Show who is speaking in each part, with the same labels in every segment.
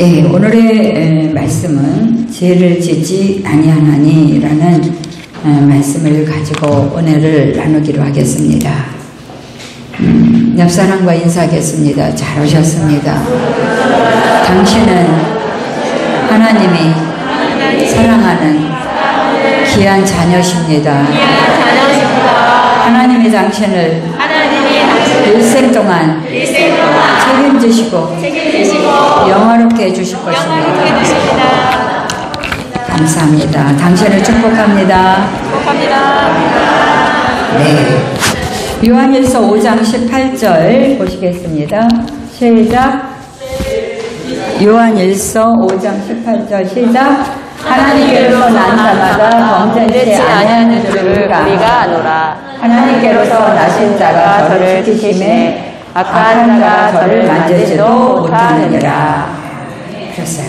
Speaker 1: 오늘의 말씀은 죄를 짓지 아니하나니라는 말씀을 가지고 은혜를 나누기로 하겠습니다. 옆사람과 인사하겠습니다. 잘 오셨습니다. 당신은 하나님이 사랑하는 귀한 자녀십니다. 하나님이 당신을 일생 동안 책임지시고 영화롭게 해주실 것입니다. 감사합니다. 당신을 축복합니다. 네. 요한일서 5장 18절 보시겠습니다. 시작. 요한일서 5장 18절 시작. 하나님께로서 난 자마다 범죄치 아니하는 줄을 우리가 아노라. 하나님께로서 나신 자가 저를 지키심에 악한 자가 저를 만지지도 못하느니라. 그랬어요.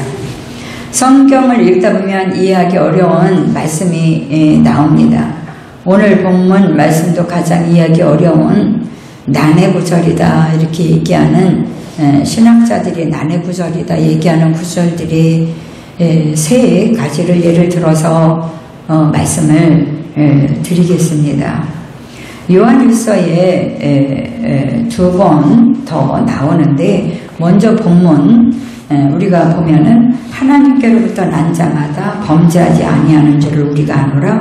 Speaker 1: 성경을 읽다 보면 이해하기 어려운 말씀이 나옵니다. 오늘 본문 말씀도 가장 이해하기 어려운 난해구절이다 이렇게 얘기하는 신학자들이 난해구절이다 얘기하는 구절들이 세 가지를 예를 들어서 말씀을 드리겠습니다. 요한일서에 두 번 더 나오는데 먼저 본문 우리가 보면은 하나님께로부터 난 자마다 범죄하지 아니하는 줄을 우리가 아노라.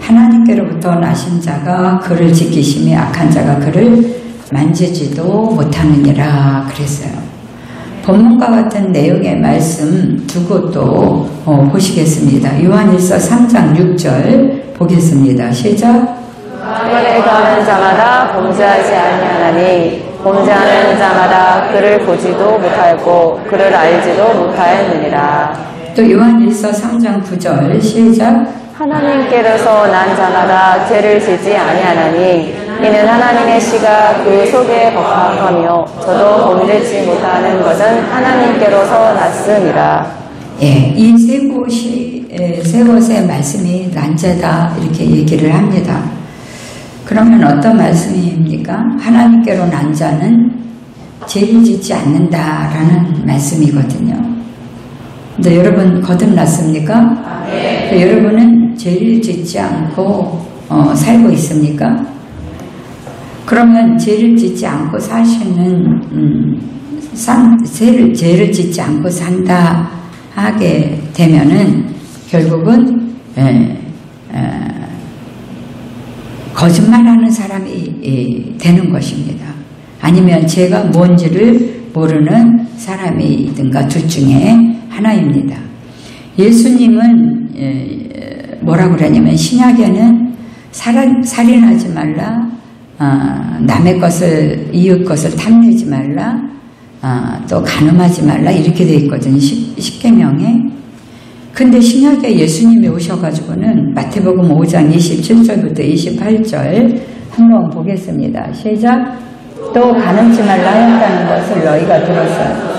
Speaker 1: 하나님께로부터 나신 자가 그를 지키심에 악한 자가 그를 만지지도 못하느니라 그랬어요. 본문과 같은 내용의 말씀 두 곳도 보시겠습니다. 요한일서 3장 6절 보겠습니다. 시작.
Speaker 2: 그를 거하는 자마다 범죄하지 아니하나니 범죄하는 자마다 그를 보지도 못하였고 그를 알지도 못하였느니라.
Speaker 1: 또 요한일서 3장 9절 시작.
Speaker 2: 하나님께로서 난 자마다 죄를 짓지 아니하나니 이는 하나님의 씨가 그 속에 거하며 저도 범죄치 못하는 것은 하나님께로서 났습니다.
Speaker 1: 이 세 곳의 말씀이 난자다 이렇게 얘기를 합니다. 그러면 어떤 말씀입니까? 하나님께로 난 자는 죄를 짓지 않는다라는 말씀이거든요. 근데 여러분 거듭났습니까? 네. 여러분은 죄를 짓지 않고 살고 있습니까? 그러면 죄를 짓지 않고 사시는 죄를 짓지 않고 산다 하게 되면은 결국은 거짓말하는 사람이 되는 것입니다. 아니면 죄가 뭔지를 모르는 사람이든가 둘 중에 하나입니다. 예수님은 뭐라고 그러냐면 신약에는 살인하지 말라, 남의 것을 이웃 것을 탐내지 말라, 또 간음하지 말라 이렇게 되어 있거든요. 십계명에. 근데 신약에 예수님이 오셔가지고는 마태복음 5장 27절부터 28절 한번 보겠습니다. 시작. 또 간음치 말라 하였다는 것을 너희가 들었어.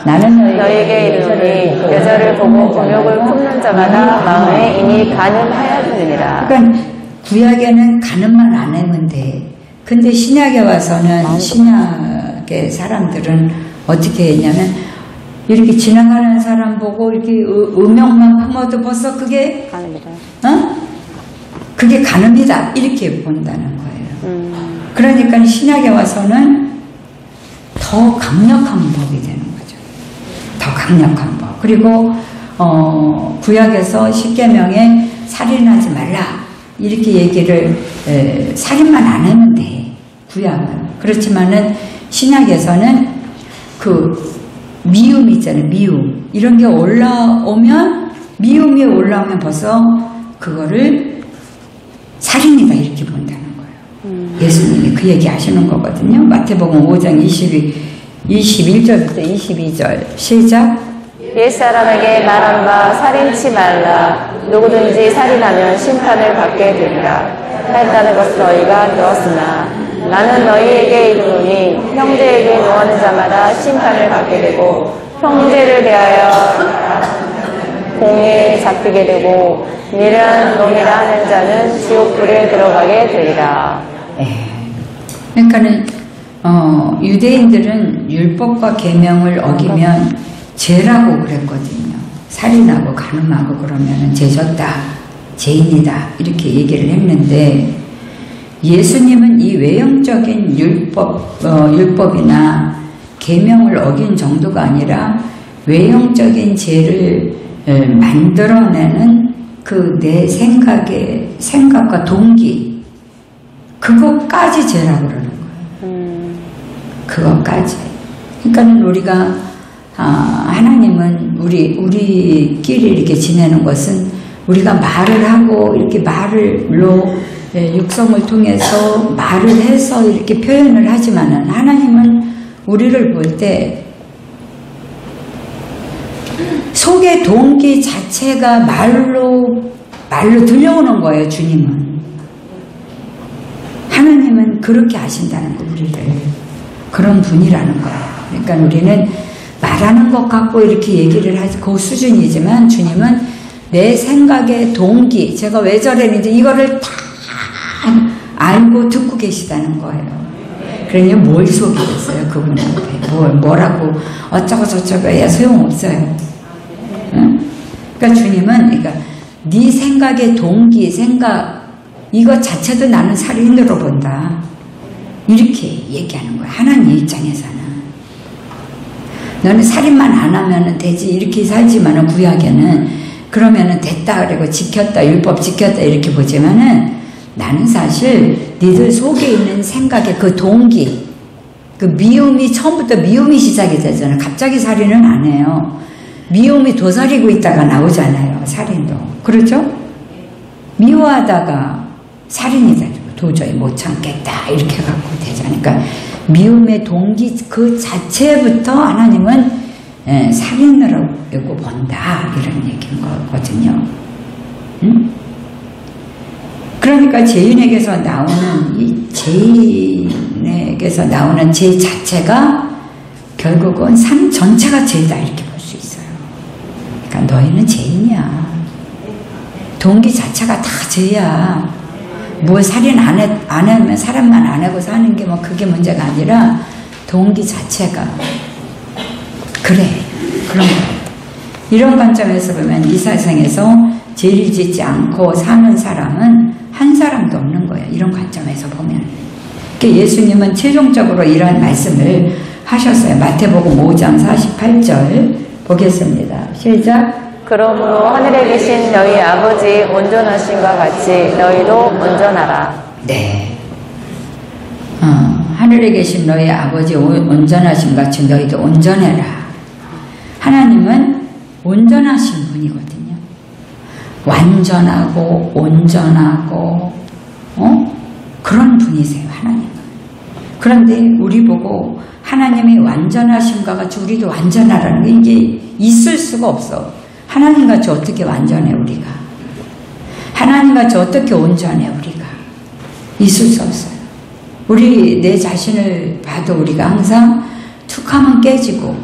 Speaker 1: 나는
Speaker 2: 너희에게 이르노니 여자를 보고 공욕을 품는 자마다 마음에 이미 간음하였느니라.
Speaker 1: 그러니까 구약에는 간음만 안 하면 돼. 근데 신약에 와서는 신약의 사람들은 어떻게 했냐면 이렇게 지나가는 사람 보고 이렇게 음욕만 품어도 벌써 그게 그게 간음이다 이렇게 본다는 거예요. 그러니까 신약에 와서는 더 강력한 법이 되는 거죠. 더 강력한 법. 그리고 구약에서 십계명에 살인하지 말라 이렇게 얘기를 살인만 안 하면 돼. 구약은. 그렇지만은 신약에서는 그 미움 있잖아요. 미움. 이런 게 올라오면 미움이 올라오면 벌써 그거를 살인이다 이렇게 본다는 거예요. 예수님이 그 얘기 하시는 거거든요. 마태복음 5장 21절부터 22절 시작.
Speaker 2: 옛사람에게 말한 바 살인치 말라. 누구든지 살인하면 심판을 받게 되리라 했다는 것을 너희가 들었으나 나는 너희에게 이르노니 형제에게 노하는 자마다 심판을 받게 되고 형제를 대하여 공에 잡히게 되고 미련한 놈이라 하는 자는 지옥불에 들어가게 되리라.
Speaker 1: 그러니까는 유대인들은 율법과 계명을 어기면 죄라고 그랬거든요. 살인하고 간음하고 그러면은 죄졌다, 죄인이다 이렇게 얘기를 했는데 예수님은 이 외형적인 율법이나 계명을 어긴 정도가 아니라 외형적인 죄를 만들어내는 그 내 생각과 동기 그것까지 죄라고 그러는 거예요. 그것까지. 그러니까 우리가 하나님은 우리끼리 이렇게 지내는 것은 우리가 말을 하고 이렇게 말로 육성을 통해서 말을 해서 이렇게 표현을 하지만은 하나님은 우리를 볼 때 속의 동기 자체가 말로 들려오는 거예요. 주님은 하나님은 그렇게 아신다는 거 우리를 그런 분이라는 거예요. 그러니까 우리는 말하는 것 같고 이렇게 얘기를 하지 그 수준이지만 주님은 내 생각의 동기 제가 왜 저랬는지 이거를 다 알고 듣고 계시다는 거예요. 그러니 뭘 속이겠어요 그분한테 뭐라고 어쩌고 저쩌고 해야 소용없어요. 응? 그러니까 주님은 네 생각의 동기 생각 이것 자체도 나는 살인으로 본다 이렇게 얘기하는 거예요. 하나님 입장에서는 너는 살인만 안 하면 되지 이렇게 살지만은 구약에는 그러면은 됐다 그리고 지켰다 율법 지켰다 이렇게 보지만은 나는 사실 니들 속에 있는 생각의 그 동기 그 미움이 처음부터 미움이 시작이 되잖아요. 갑자기 살인은 안 해요. 미움이 도사리고 있다가 나오잖아요. 살인도 그렇죠? 미워하다가 살인이 되고 도저히 못 참겠다 이렇게 갖고 되잖아요. 그러니까 미움의 동기 그 자체부터 하나님은 살인으로 본다 이런 얘기인 거거든요. 응? 그러니까 죄인에게서 나오는 죄 자체가 결국은 삶 전체가 죄다 이렇게 볼 수 있어요. 그러니까 너희는 죄인이야. 동기 자체가 다 죄야. 뭐 살인 안 하면 사람만 안 하고 사는 게 뭐 그게 문제가 아니라 동기 자체가 그래 그런 거예요. 이런 관점에서 보면 이 세상에서 죄를 짓지 않고 사는 사람은 한 사람도 없는 거예요. 이런 관점에서 보면. 그러니까 예수님은 최종적으로 이런 말씀을 하셨어요. 마태복음 5장 48절 보겠습니다. 시작.
Speaker 2: 그러므로 하늘에 계신 너희 아버지 온전하심과 같이 너희도 온전하라.
Speaker 1: 네. 하늘에 계신 너희 아버지 온전하심 같이 너희도 온전해라. 하나님은 온전하신 분이거든요. 완전하고 온전하고 그런 분이세요. 하나님은. 그런데 우리 보고 하나님의 완전하심과 같이 우리도 완전하라는 게 이게 있을 수가 없어. 하나님같이 어떻게 완전해 우리가. 하나님같이 어떻게 온전해 우리가. 있을 수 없어요. 우리 내 자신을 봐도 우리가 항상 툭하면 깨지고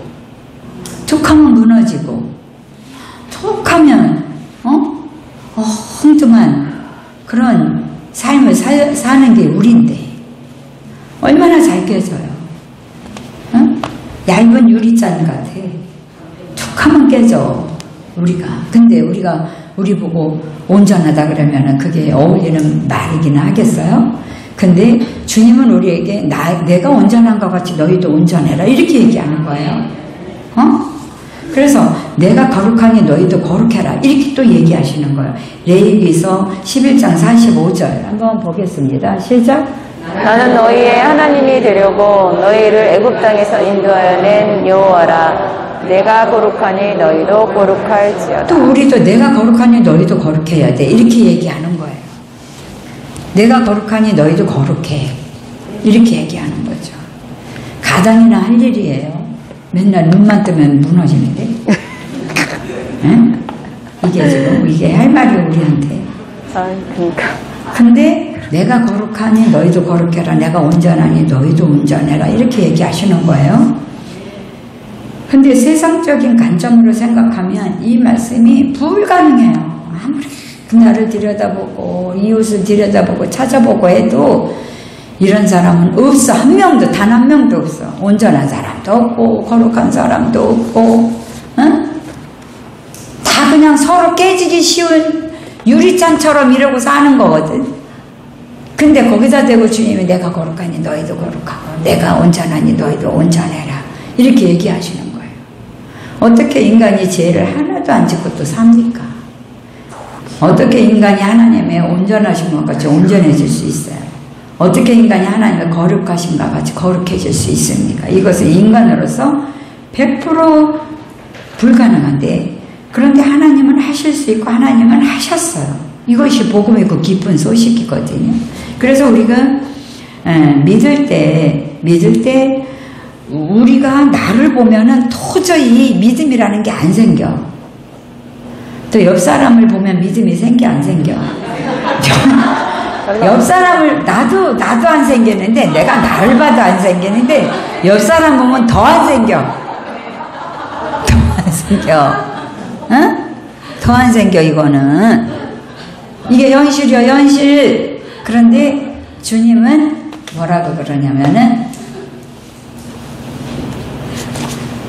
Speaker 1: 툭하면 무너지고 툭하면 엉뚱한 그런 삶을 사는 게 우리인데 얼마나 잘 깨져요. 얇은 유리잔 같아. 툭하면 깨져 우리가. 근데 우리 보고 온전하다 그러면은 그게 어울리는 말이긴 하겠어요? 근데 주님은 우리에게 내가 온전한 것 같이 너희도 온전해라 이렇게 얘기하는 거예요. 그래서 내가 거룩하니 너희도 거룩해라 이렇게 또 얘기하시는 거예요. 레위기서 11장 45절 한번 보겠습니다. 시작.
Speaker 2: 나는 너희의 하나님이 되려고 너희를 애굽 땅에서 인도하여 낸 여호와라. 내가 거룩하니 너희도 거룩할지어다.
Speaker 1: 또 우리도 내가 거룩하니 너희도 거룩해야 돼 이렇게 얘기하는 거예요. 내가 거룩하니 너희도 거룩해 이렇게 얘기하는 거죠. 가장이나 할 일이에요. 맨날 눈만 뜨면 무너지는데 응? 이게 지금 이게 할 말이 우리한테.
Speaker 2: 그러니까.
Speaker 1: 근데 내가 거룩하니 너희도 거룩해라. 내가 온전하니 너희도 온전해라 이렇게 얘기하시는 거예요. 근데 세상적인 관점으로 생각하면 이 말씀이 불가능해요. 아무리 나를 들여다보고 이웃을 들여다보고 찾아보고 해도 이런 사람은 없어. 한 명도 단 한 명도 없어. 온전한 사람도 없고 거룩한 사람도 없고 다 그냥 서로 깨지기 쉬운 유리잔처럼 이러고 사는 거거든. 근데 거기다 대고 주님이 내가 거룩하니 너희도 거룩하고 내가 온전하니 너희도 온전해라 이렇게 얘기하시는 거예요. 어떻게 인간이 죄를 하나도 안 짓고 또 삽니까? 어떻게 인간이 하나님의 온전하신 것 같이 온전해질 수 있어요? 어떻게 인간이 하나님의 거룩하신 것 같이 거룩해질 수 있습니까? 이것은 인간으로서 100% 불가능한데, 그런데 하나님은 하실 수 있고 하나님은 하셨어요. 이것이 복음이고 기쁜 소식이거든요. 그래서 우리가 믿을 때 우리가 나를 보면은 도저히 믿음이라는 게 안 생겨. 또 옆 사람을 보면 믿음이 생겨 안 생겨? 옆 사람을 나도 안 생기는데, 내가 나를 봐도 안 생기는데 옆 사람 보면 더 안 생겨. 더 안 생겨. 응? 더 안 생겨. 이거는 이게 현실이요, 현실. 그런데 주님은 뭐라고 그러냐면은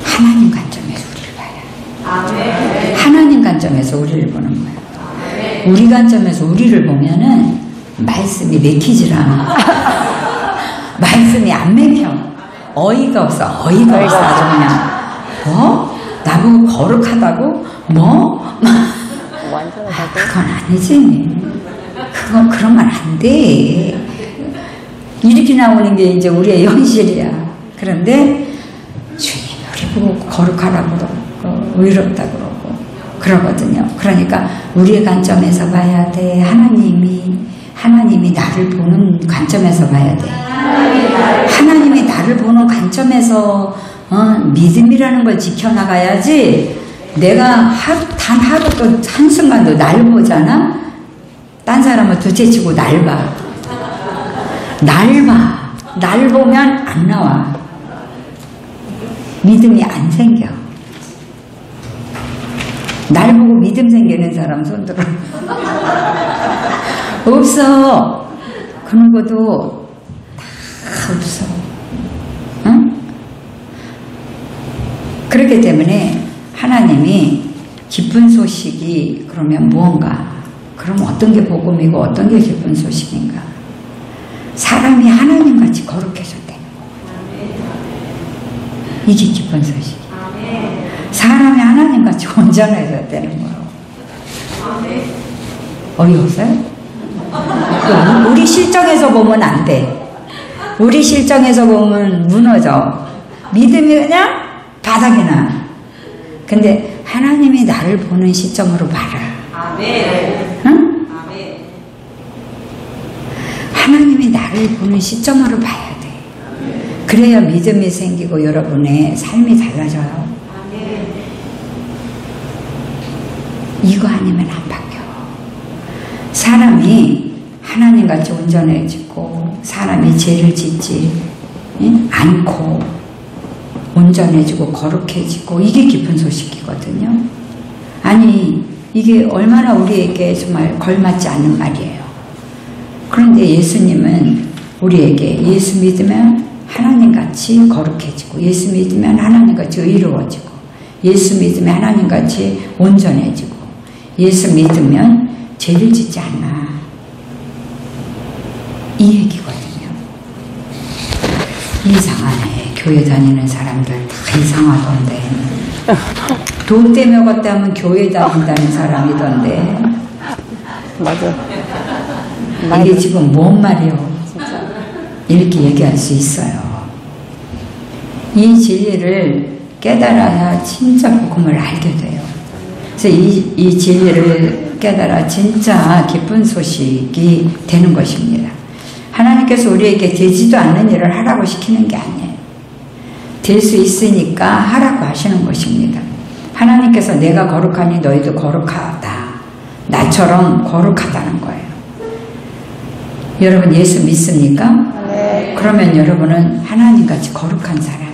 Speaker 1: 하나님 관점에서 우리를 봐요. 아멘. 하나님 관점에서 우리를 보는 거예요. 아멘. 우리 관점에서 우리를 보면은 말씀이 맥히질 않아. 말씀이 안 맥혀. 어이가 없어. 아주 그냥. 뭐? 나보고 거룩하다고? 뭐? 그건 아니지. 그러면 안 돼. 이렇게 나오는 게 이제 우리의 현실이야. 그런데 주님 우리 보고 거룩하라고 그러고 의롭다 그러고 그러거든요. 그러니까 우리의 관점에서 봐야 돼. 하나님이 나를 보는 관점에서 봐야 돼. 하나님이 나를 보는 관점에서 믿음이라는 걸 지켜나가야지. 내가 단 하루도 한순간도 날 보잖아. 딴 사람은 둘째치고 날 봐. 날 보면 안 나와. 믿음이 안 생겨. 날 보고 믿음 생기는 사람 손들어. 없어. 그런 것도 다 없어. 응? 그렇기 때문에 하나님이 기쁜 소식이 그러면 무언가? 그럼 어떤 게 복음이고 어떤 게 기쁜 소식인가? 사람이 하나님같이 거룩해졌대. 이게 기쁜 소식. 사람이 하나님같이 온전해졌다는 거예요. 어이없어요? 우리 실정에서 보면 안 돼. 우리 실정에서 보면 무너져. 믿음이 그냥 바닥에 나. 근데 하나님이 나를 보는 시점으로 봐라. 응? 하나님이 나를 보는 시점으로 봐야 돼. 그래야 믿음이 생기고 여러분의 삶이 달라져요. 이거 아니면 안 바뀌어. 사람이 하나님같이 온전해지고 사람이 죄를 짓지 않고 온전해지고 거룩해지고 이게 기쁜 소식이거든요. 아니 이게 얼마나 우리에게 정말 걸맞지 않는 말이에요. 그런데 예수님은 우리에게 예수 믿으면 하나님같이 거룩해지고 예수 믿으면 하나님같이 의로워지고 예수 믿으면 하나님같이 온전해지고 예수 믿으면 죄를 짓지 않아. 이 얘기거든요. 이상하네. 교회 다니는 사람들 다 이상하던데. 돈 때문에 먹었다 하면 교회 다닌다는 사람이던데.
Speaker 2: 맞아.
Speaker 1: 이게 지금 뭔 말이요?
Speaker 2: 진짜. 이렇게
Speaker 1: 얘기할 수 있어요. 이 진리를 깨달아야 진짜 복음을 알게 돼요. 그래서 이 진리를 깨달아 진짜 기쁜 소식이 되는 것입니다. 하나님께서 우리에게 되지도 않는 일을 하라고 시키는 게 아니에요. 될 수 있으니까 하라고 하시는 것입니다. 하나님께서 내가 거룩하니 너희도 거룩하다. 나처럼 거룩하다는 거예요. 여러분 예수 믿습니까?
Speaker 2: 네.
Speaker 1: 그러면 여러분은 하나님같이 거룩한 사람이에요.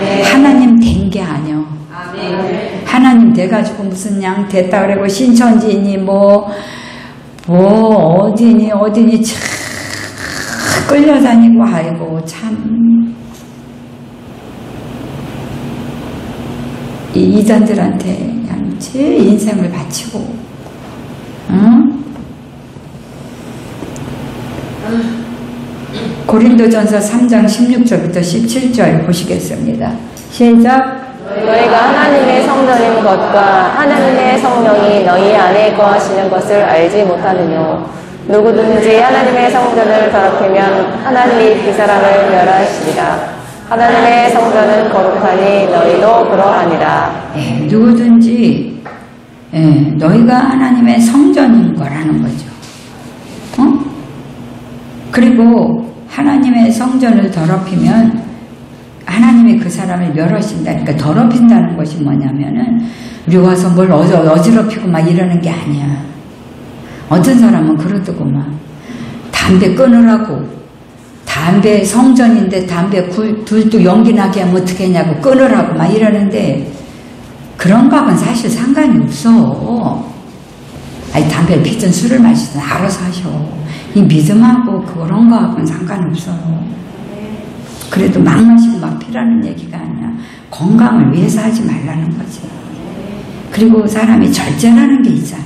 Speaker 2: 네.
Speaker 1: 하나님 된 게 아니요. 네. 하나님 돼가지고 무슨 양 됐다 그러고 신천지니 뭐 어디니 참 끌려다니고 아이고 참 이 이단들한테 그냥 제 인생을 바치고, 응? 고린도전서 3장 16절부터 17절 보시겠습니다. 시작.
Speaker 2: 너희가 하나님의 성전인 것과 하나님의 성령이 너희 안에 거하시는 것을 알지 못하느뇨. 누구든지 하나님의 성전을 더럽히면 하나님이 그 사람을 멸하시리라. 하나님의 성전은 거룩하니 너희도 그러하니라.
Speaker 1: 누구든지 너희가 하나님의 성전인 거라는 거죠. 그리고 하나님의 성전을 더럽히면 하나님이 그 사람을 멸하신다니까. 더럽힌다는 것이 뭐냐면은 우리 와서 뭘 어지럽히고 막 이러는 게 아니야. 어떤 사람은 그러더구만. 담배 끊으라고. 담배 성전인데 담배 둘도 연기 나게 하면 어떻게 하냐고 끊으라고 막 이러는데 그런 거하고는 사실 상관이 없어. 아니 담배를 피든 술을 마시든 알아서 하셔. 이 믿음하고 그런 거하고는 상관없어요. 그래도 막 마시고 막 피라는 얘기가 아니라 건강을 위해서 하지 말라는 거지. 그리고 사람이 절제라는 게 있잖아.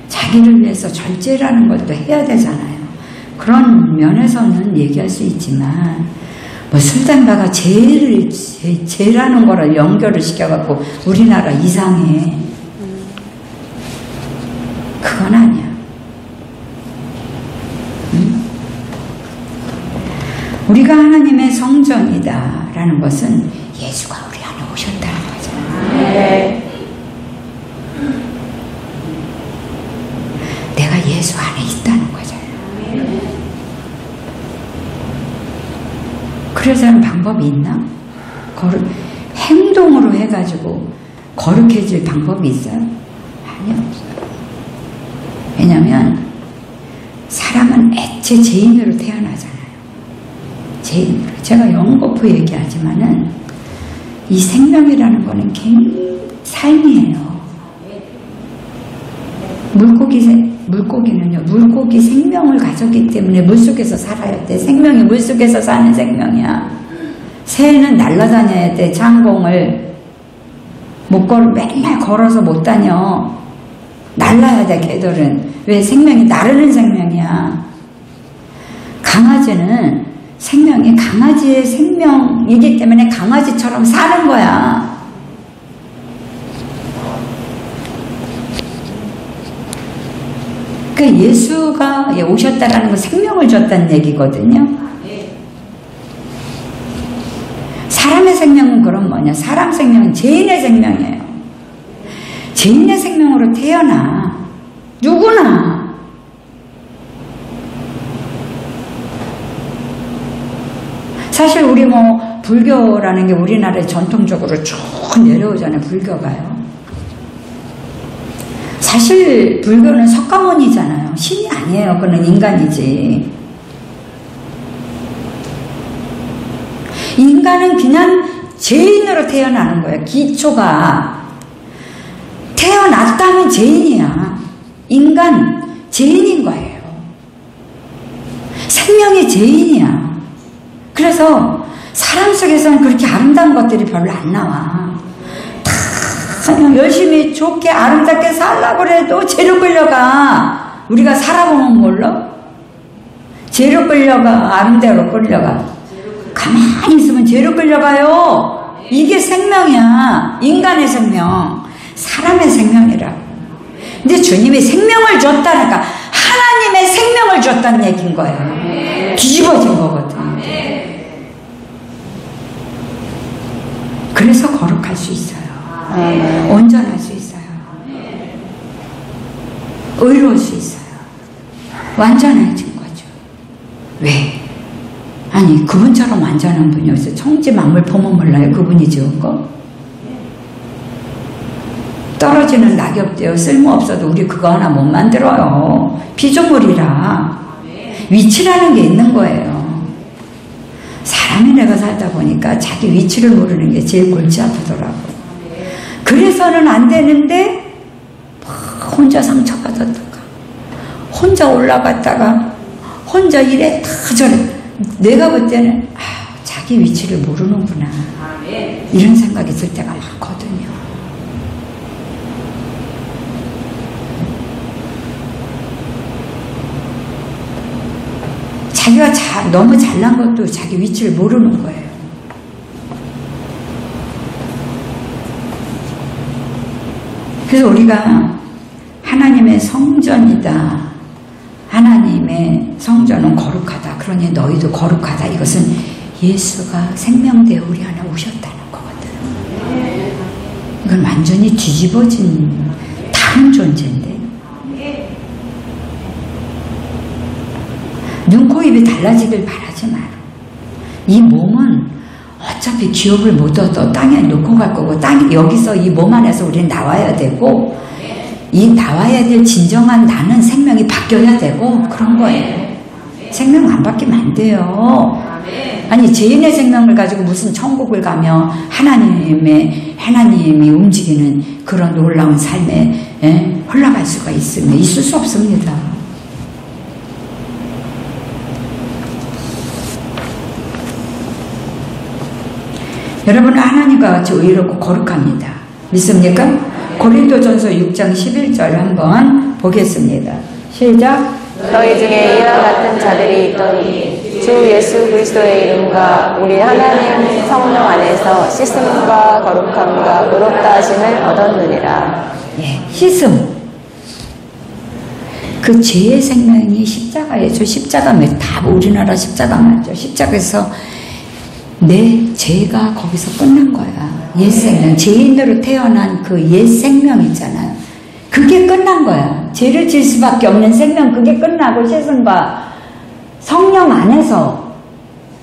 Speaker 1: 자기를 위해서 절제라는 걸 또 해야 되잖아요. 그런 면에서는 얘기할 수 있지만 뭐 술, 담배가 죄라는 거를 연결을 시켜갖고 우리나라 이상해. 그건 아니야. 응? 우리가 하나님의 성전이다 라는 것은 예수가 우리 안에 오셨다는 거잖아.
Speaker 2: 네.
Speaker 1: 내가 예수 안에 있다는 거잖아. 그래서 하는 방법이 있나? 행동으로 해가지고 거룩해질 방법이 있어요? 아니, 없어요. 왜냐면 사람은 애초에 죄인으로 태어나잖아요. 죄인으로. 제가 영거푸 얘기하지만은 이 생명이라는 거는 삶이에요. 물고기는요, 물고기 생명을 가졌기 때문에 물속에서 살아야 돼. 생명이 물속에서 사는 생명이야. 새는 날아다녀야 돼. 창공을 맨날 걸어서 못 다녀. 날라야 돼. 개들은 왜? 생명이 나르는 생명이야. 강아지는 생명이 강아지의 생명이기 때문에 강아지처럼 사는 거야. 그러니까 예수가 오셨다라는 건 생명을 줬다는 얘기거든요. 사람의 생명은 그럼 뭐냐? 사람 생명은 죄인의 생명이에요. 죄인의 생명으로 태어나. 누구나. 사실 우리 불교라는 게 우리나라에 전통적으로 쭉 내려오잖아요. 불교가요. 사실 불교는 석가모니잖아요. 신이 아니에요. 그는 인간이지. 인간은 그냥 죄인으로 태어나는 거예요. 기초가. 태어났다면 죄인이야. 인간 죄인인 거예요. 생명이 죄인이야. 그래서 사람 속에서는 그렇게 아름다운 것들이 별로 안 나와. 다 열심히 좋게 아름답게 살라고 해도 죄로 끌려가. 우리가 살아보면 몰라? 죄로 끌려가. 아름다우로 끌려가. 가만히 있으면 죄로 끌려가요. 이게 생명이야. 인간의 생명. 사람의 생명이라고. 근데 주님이 생명을 줬다니까 하나님의 생명을 줬다는 얘기인 거예요. 뒤집어진 거거든. 그래서 거룩할 수 있어요. 온전할 수 있어요. 의로울 수 있어요. 완전해진 거죠. 왜? 아니 그분처럼 완전한 분이 없어요. 천지 만물 보면 몰라요. 그분이 지은 거. 떨어지는 낙엽대요. 쓸모없어도 우리 그거 하나 못 만들어요. 피조물이라. 위치라는 게 있는 거예요. 사람이 내가 살다 보니까 자기 위치를 모르는 게 제일 골치 아프더라고. 그래서는 안 되는데 혼자 상처받았다가 혼자 올라갔다가 혼자 이래 다 저래. 내가 볼 때는 자기 위치를 모르는구나. 이런 생각이 들 때가 많거든요. 자기가 너무 잘난 것도 자기 위치를 모르는 거예요. 그래서 우리가 하나님의 성전이다. 하나님의 성전은 거룩하다. 그러니 너희도 거룩하다. 이것은 예수가 생명되어 우리 안에 오셨다는 거거든. 이건 완전히 뒤집어진 다른 존재인데. 눈, 코, 입이 달라지길 바라지 마라. 이 몸은 어차피 기업을 못 얻어 땅에 놓고 갈 거고, 여기서 이 몸 안에서 우리는 나와야 되고, 이 나와야 될 진정한 나는 생명이 바뀌어야 되고, 그런 거예요. 생명 안 바뀌면 안 돼요. 아니, 죄인의 생명을 가지고 무슨 천국을 가며 하나님이 움직이는 그런 놀라운 삶에 흘러갈 수가 있을 수 없습니다. 여러분은 하나님과 같이 의롭고 거룩합니다. 믿습니까? 고린도전서 6장 11절 한번 보겠습니다. 시작.
Speaker 2: 너희 중에 이와 같은 자들이 있더니 주 예수 그리스도의 이름과 우리 하나님 성령 안에서 씻음과 거룩함과 의롭다 하심을 얻었느니라.
Speaker 1: 예, 씻음. 그 죄의 생명이 십자가에, 십자가 다 우리나라 십자가 맞죠. 십자가에서 내 죄가 거기서 끝난 거야. 옛 생명, 죄인으로 태어난 그 옛 생명 있잖아요. 그게 끝난 거야. 죄를 질 수밖에 없는 생명, 그게 끝나고 씻음과 성령 안에서,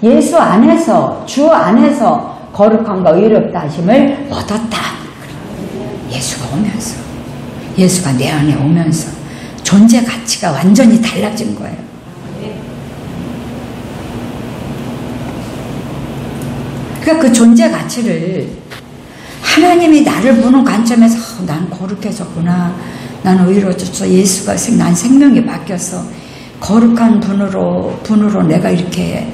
Speaker 1: 예수 안에서, 주 안에서 거룩함과 의롭다 하심을 얻었다. 예수가 오면서, 예수가 내 안에 오면서 존재 가치가 완전히 달라진 거예요. 그러니까 그 존재 가치를 하나님이 나를 보는 관점에서 난 거룩해졌구나. 난 의로워졌어. 예수가 난 생명이 바뀌었어. 거룩한 분으로 내가 이렇게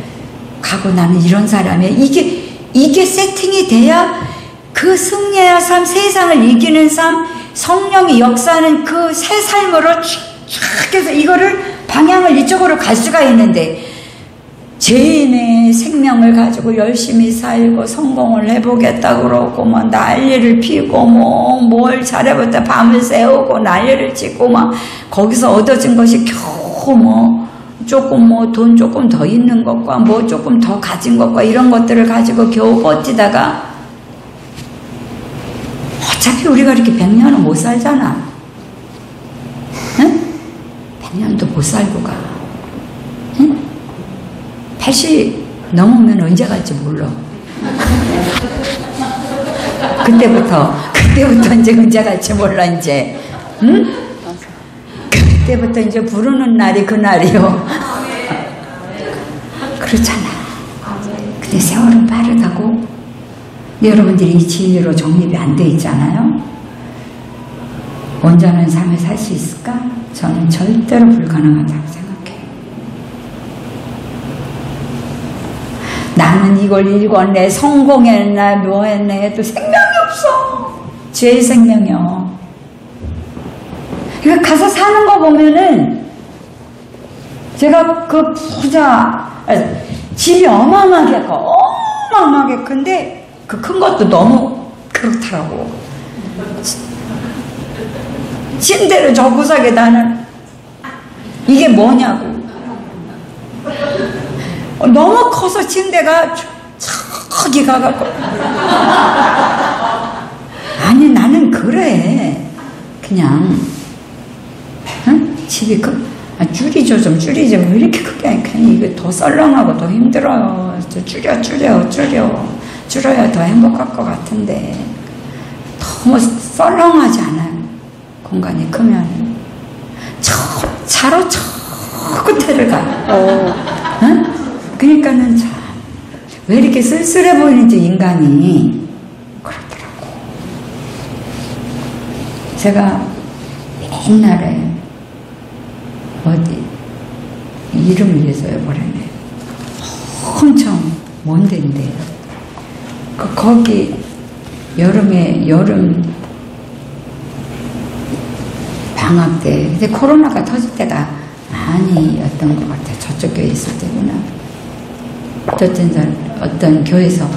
Speaker 1: 가고 나는 이런 사람이야. 이게 세팅이 돼야 그 승리의 삶, 세상을 이기는 삶, 성령이 역사하는 그 새 삶으로 쫙 해서 이거를 방향을 이쪽으로 갈 수가 있는데, 죄인의 생명을 가지고 열심히 살고 성공을 해보겠다 그러고 막 난리를 피고 뭘 잘해보다 밤을 새우고 난리를 치고 막 거기서 얻어진 것이 겨우 조금 돈 조금 더 있는 것과 조금 더 가진 것과 이런 것들을 가지고 겨우 버티다가 어차피 우리가 이렇게 100년은 못 살잖아. 응? 100년도 못 살고 가. 응? 80 넘으면 언제 갈지 몰라. 그때부터 이제 언제 갈지 몰라, 이제. 응? 그때부터 이제 부르는 날이 그날이요. 그렇잖아. 근데 세월은 빠르다고. 여러분들이 이 진리로 정립이 안 돼 있잖아요. 온전한 삶을 살 수 있을까? 저는 절대로 불가능하다고 생각해요. 나는 이걸 읽었네, 성공했나, 뭐했네 해도 생명이 없어. 죄의 생명이요. 그러니까 가서 사는 거 보면은 제가 그 부자, 집이 어마어마하게 커. 어마어마하게 큰데 그 큰 것도 너무 그렇더라고. 침대를 저 구석에 나는 이게 뭐냐고. 너무 커서 침대가 저기 가갖고. 아니, 나는 그래. 그냥, 응? 집이 줄이죠, 좀 줄이죠. 왜 이렇게 크게, 그냥 이거 더 썰렁하고 더 힘들어요. 줄여야 더 행복할 것 같은데. 너무 썰렁하지 않아요. 공간이 크면. 차로 저 끝에를 가. 응? 그러니까는 참, 왜 이렇게 쓸쓸해 보이는지 인간이 그렇더라고. 제가 옛날에 이름을 잊어버렸네. 엄청 먼 데인데 거기 여름 방학 때, 근데 코로나가 터질 때가 많이 였던 것 같아요. 저쪽 교회 있을 때구나. 어떤 교회에서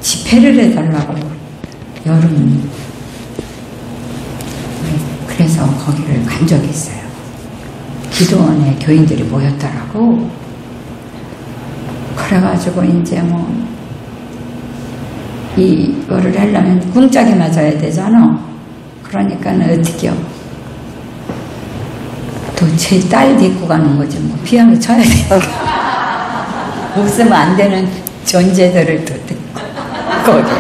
Speaker 1: 집회를 해달라고 여름 그래서 거기를 간 적이 있어요. 기도원에 교인들이 모였더라고. 그래가지고 이제 뭐 이거를 하려면 궁짝이 맞아야 되잖아. 그러니까는 어떻게요? 또 제 딸 데리고 가는 거지 뭐. 피아노 쳐야 되니까. 웃으면 안 되는 존재들을 또 듣고 거기.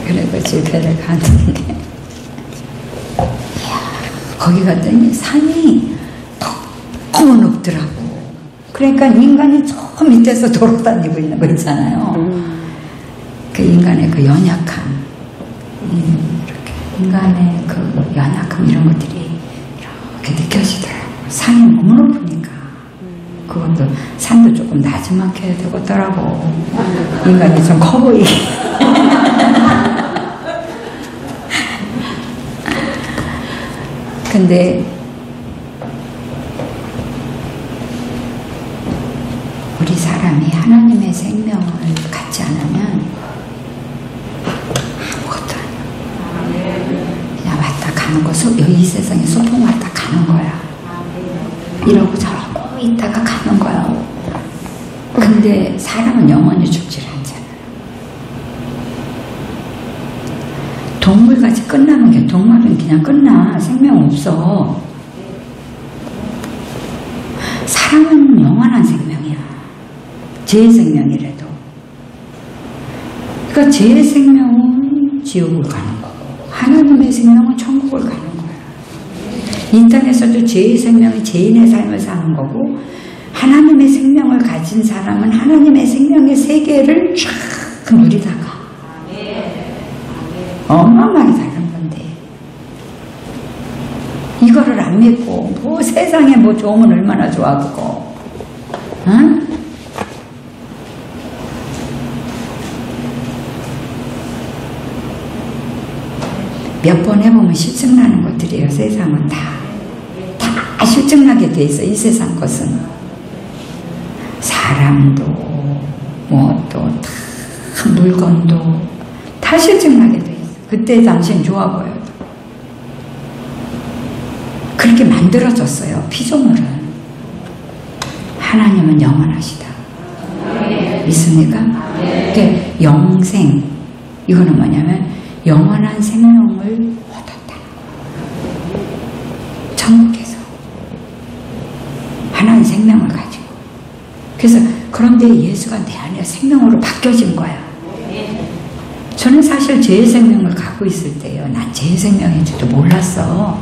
Speaker 1: 그리고 집회를 가는데 거기 갔더니 산이 너무 높더라고. 그러니까 인간이 저 밑에서 돌아다니고 있는 거 있잖아요. 그 인간의 그 연약함, 이렇게 인간의 그 연약함 이런 것들이 이렇게 느껴지더라고. 산이 너무 높으니까. 그것도 산도 조금 나지막히 해야 되겠더라고. 인간이 좀 커 보이게. 근데 우리 사람이 하나님의 생명을 갖지 않으면 아무것도 아니야. 그냥 왔다 가는 거, 이 세상에 소풍 왔다 가는 거야. 이러고 저러고 있다가 가는 거야. 근데 사람은 영원히 죽질 않잖아요. 동물같이 끝나는 게, 동물은 그냥 끝나. 생명 없어. 사람은 영원한 생명이야. 제 생명이라도. 그러니까 제 생명은 지옥을 가는 거고 하나님의 생명은 천국을 가는 거야. 이 땅에서도 제 생명이 죄인의 삶을 사는 거고 하나님의 생명을 가진 사람은 하나님의 생명의 세계를 쫙 누리다가 어마어마하게 다른 건데 이거를 안 믿고 뭐 세상에 뭐 좋으면 얼마나 좋아 그거. 응? 몇 번 해보면 실증나는 것들이에요. 세상은 다 실증나게 돼 있어. 이 세상 것은 사람도 뭐 또 다 물건도 다 실증나게 돼 있어. 그때 당신 좋아 보여요. 그렇게 만들어졌어요. 피조물은. 하나님은 영원하시다. 믿습니까? 그러니까 영생 이거는 뭐냐면 영원한 생명을 얻었다는 거예요. 천국에서 하나의 생명을 가지고. 그래서 그런데 예수가 내 안에 생명으로 바뀌어진 거야. 저는 사실 제 생명을 갖고 있을 때요. 난 제 생명인지도 몰랐어.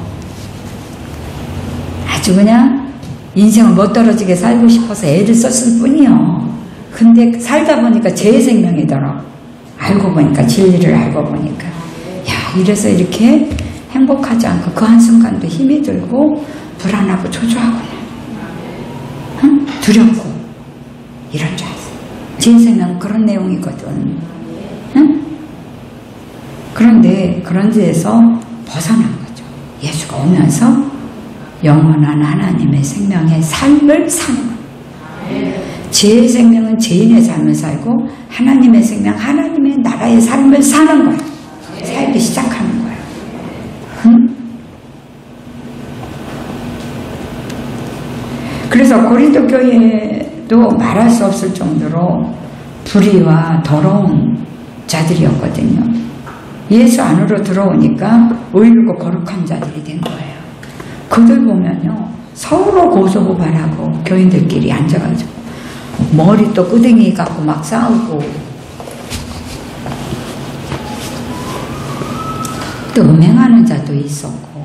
Speaker 1: 아주 그냥 인생을 못 떨어지게 살고 싶어서 애를 썼을 뿐이요. 근데 살다 보니까 제 생명이더라고. 알고 보니까 진리를 알고 보니까 야 이래서 이렇게 행복하지 않고 그 한순간도 힘이 들고 불안하고 초조하고 응? 두렵고 이런 줄 알았어요. 제 생명은 그런 내용이거든. 응? 그런데 그런 데에서 벗어난 거죠. 예수가 오면서 영원한 하나님의 생명의 삶을 사는 거예요. 제 생명은 죄인의 삶을 살고 하나님의 생명, 하나님의 나라의 삶을 사는 거예요. 살기 시작하는 거예요. 응? 그래서 고린도 교회도 말할 수 없을 정도로 불의와 더러운 자들이었거든요. 예수 안으로 들어오니까 의롭고 거룩한 자들이 된 거예요. 그들 보면요 서로 고소고발하고 교인들끼리 앉아가지고 머리 또 끄댕이 갖고 막 싸우고 또 음행하는 자도 있었고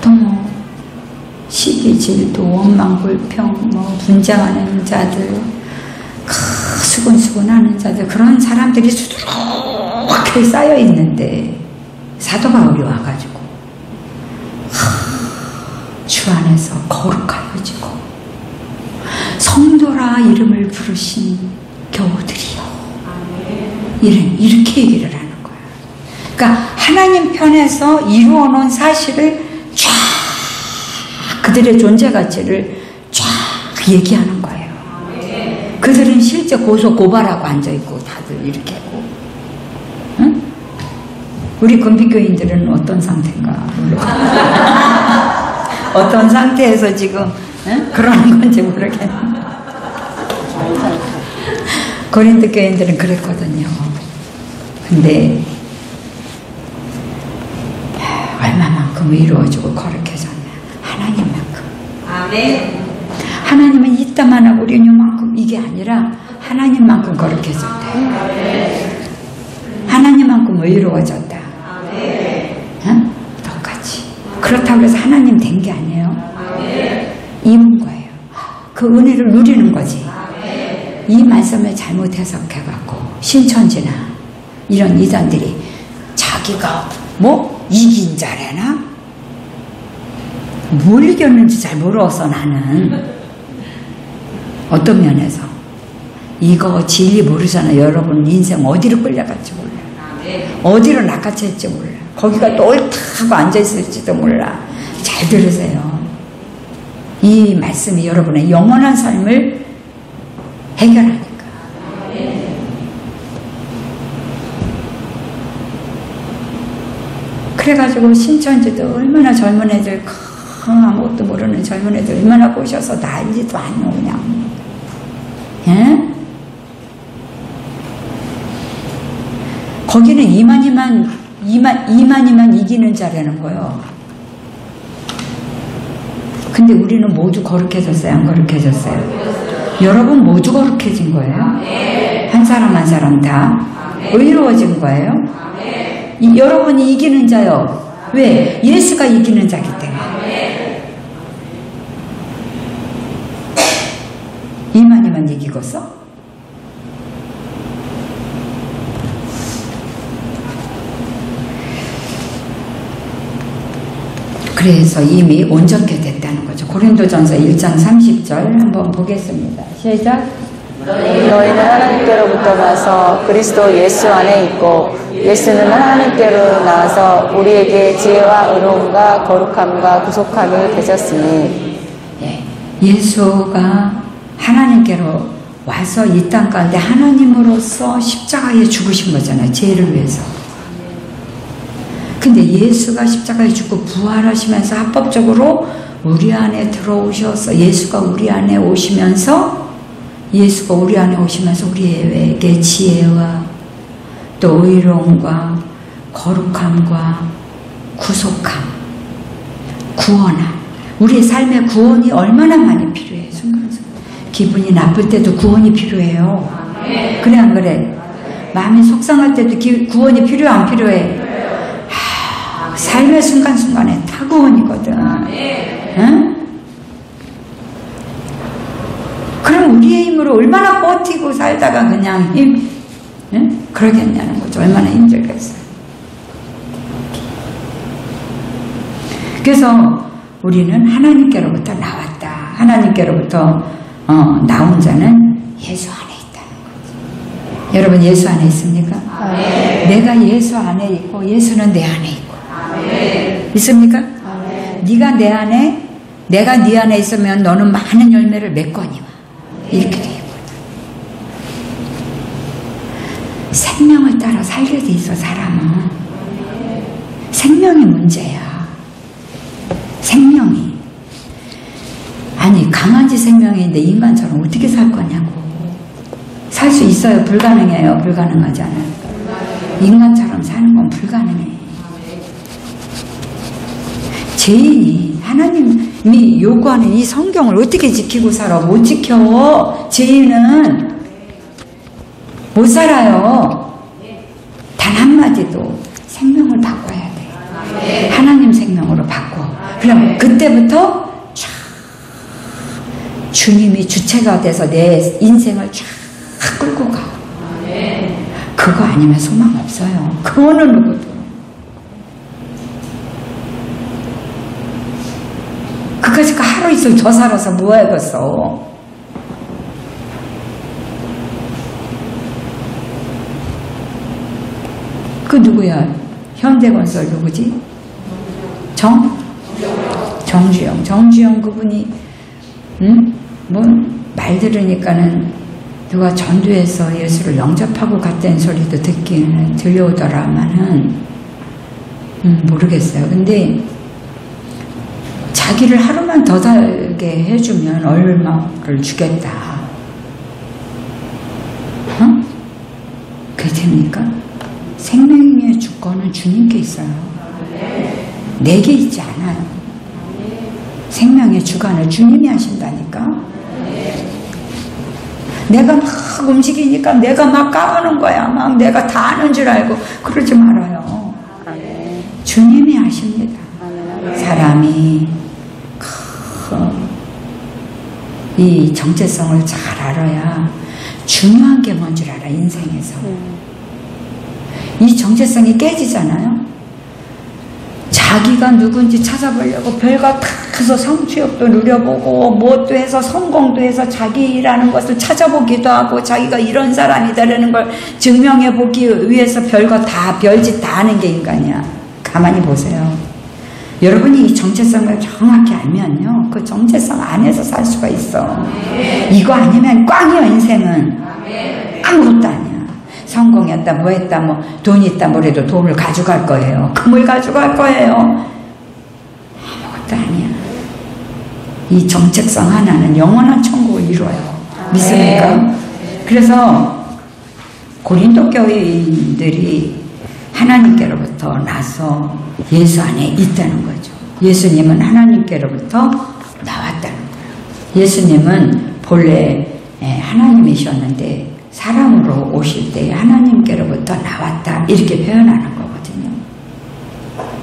Speaker 1: 또 뭐 시기 질투 원망 불평 뭐 분쟁하는 자들 수근수근하는 자들 그런 사람들이 수두룩하게 쌓여 있는데 사도 바울이 와가지고 주 안에서 거룩하여지고 성도라 이름을 부르신 교우들이요. 이렇게 얘기를 하는 거야. 그러니까 하나님 편에서 이루어 놓은 사실을 쫙 그들의 존재 가치를 쫙 얘기하는 거예요. 그들은 실제 고소 고발하고 앉아있고 다들 이렇게 하고. 응? 우리 금빛교인들은 어떤 상태인가 어떤 상태에서 지금 그러는 건지 모르겠는데 고린도 교인들은 그랬거든요. 근데 얼마만큼 이루어지고 거룩해졌냐. 하나님만큼.
Speaker 3: 아멘.
Speaker 1: 하나님은 이따만 하고 우리는 요만큼 이게 아니라 하나님만큼 거룩해졌다. 하나님만큼 의로워졌다. 응? 똑같이. 그렇다고 해서 하나님 된 게 아니에요. 입은 거예요. 그 은혜를 누리는 거지. 이 말씀을 잘못 해석해갖고 신천지나 이런 이단들이 자기가 뭐 이긴 자래나 뭘 이겼는지 잘 모르어서 나는 어떤 면에서 이거 진리 모르잖아. 여러분 인생 어디로 끌려갈지 몰라. 어디로 낚아챘지 몰라. 거기가 또 옳다고 앉아있을지도 몰라. 잘 들으세요. 이 말씀이 여러분의 영원한 삶을 해결하니까. 그래가지고 신천지도 얼마나 젊은 애들 아무것도 모르는 젊은 애들 얼마나 꼬셔서 난리도 아니고 그냥. 예? 거기는 이만희만 이기는 자라는 거예요. 근데 우리는 모두 거룩해졌어요? 안 거룩해졌어요? 여러분 모두 거룩해진 거예요? 한 사람 한 사람 다 의로워진 거예요? 여러분이 이기는 자요. 왜? 예수가 이기는 자기 때문에. 이만희만 이기겠어? 그래서 이미 온전케 됐다는 거죠. 고린도전서 1장 30절 한번 보겠습니다. 시작.
Speaker 2: 너희는 하나님께로부터 나서 그리스도 예수 안에 있고 예수는 하나님께로 나와서 우리에게 지혜와 의로움과 거룩함과 구속함이 되셨으니.
Speaker 1: 예수가 하나님께로 와서 이 땅 가운데 하나님으로서 십자가에 죽으신 거잖아요. 죄를 위해서. 근데 예수가 십자가에 죽고 부활하시면서 합법적으로 우리 안에 들어오셔서 예수가 우리 안에 오시면서 우리에게 지혜와 또 의로움과 거룩함과 구속함, 구원함. 우리의 삶에 구원이 얼마나 많이 필요해요. 순간순간. 기분이 나쁠 때도 구원이 필요해요. 그래 안 그래? 마음이 속상할 때도 구원이 필요해 안 필요해? 삶의 순간순간에 다 구원이거든. 응? 그럼 우리의 힘으로 얼마나 버티고 살다가 그냥 응? 그러겠냐는 거죠. 얼마나 힘들겠어요. 그래서 우리는 하나님께로부터 나왔다. 하나님께로부터 나온 자는 예수 안에 있다는 거죠. 여러분 예수 안에 있습니까? 내가 예수 안에 있고 예수는 내 안에 있고. 있습니까? 네가 내 안에, 내가 네 안에 있으면 너는 많은 열매를 맺거니와. 이렇게 되어 있거든. 생명을 따라 살게 돼 있어. 사람은 생명이 문제야. 생명이. 아니 강아지 생명인데 인간처럼 어떻게 살 거냐고. 살 수 있어요? 불가능해요? 불가능하지 않아요? 인간처럼 사는 건 불가능해. 죄인이 하나님이 요구하는 이 성경을 어떻게 지키고 살아? 못 지켜. 죄인은 못 살아요. 단 한마디도 생명을 바꿔야 돼. 하나님 생명으로 바꿔. 그럼 그때부터 쫙 주님이 주체가 돼서 내 인생을 쫙 끌고 가. 그거 아니면 소망 없어요. 그 어느 누구도. 그까짓 거 하루 이틀 더 살아서 뭐 해겠어. 그 누구야? 현대건설 누구지? 정주영 그분이 뭐 말 들으니까는 누가 전도해서 예수를 영접하고 갔다는 소리도 듣기는 들려오더라마는 모르겠어요. 근데 자기를 하루만 더 살게 해주면 얼마를 주겠다. 그게 됩니까? 생명의 주권은 주님께 있어요. 내게 있지 않아요. 생명의 주관을 주님이 하신다니까. 내가 막 움직이니까 내가 막 까부는 거야. 막 내가 다 아는 줄 알고 그러지 말아요. 주님이 하십니다. 사람이 이 정체성을 잘 알아야 중요한 게 뭔 줄 알아. 인생에서 이 정체성이 깨지잖아요. 자기가 누군지 찾아보려고 별거 다 해서 성취욕도 누려보고 무엇도 해서 성공도 해서 자기라는 것을 찾아보기도 하고 자기가 이런 사람이다라는 걸 증명해보기 위해서 별거 다 별짓 다 하는 게 인간이야. 가만히 보세요. 여러분이 이 정체성을 정확히 알면요, 그 정체성 안에서 살 수가 있어. 이거 아니면 꽝이야. 인생은 아무것도 아니야. 성공했다 뭐 했다 뭐 돈이 있다 뭐래도 돈을 가져갈 거예요. 금을 가져갈 거예요. 아무것도 아니야. 이 정체성 하나는 영원한 천국을 이루어요. 믿습니까? 그래서 고린도 교회인들이 하나님께로부터 나서 예수 안에 있다는 거죠. 예수님은 하나님께로부터 나왔다는 거예요. 예수님은 본래 하나님이셨는데 사람으로 오실 때 하나님께로부터 나왔다 이렇게 표현하는 거거든요.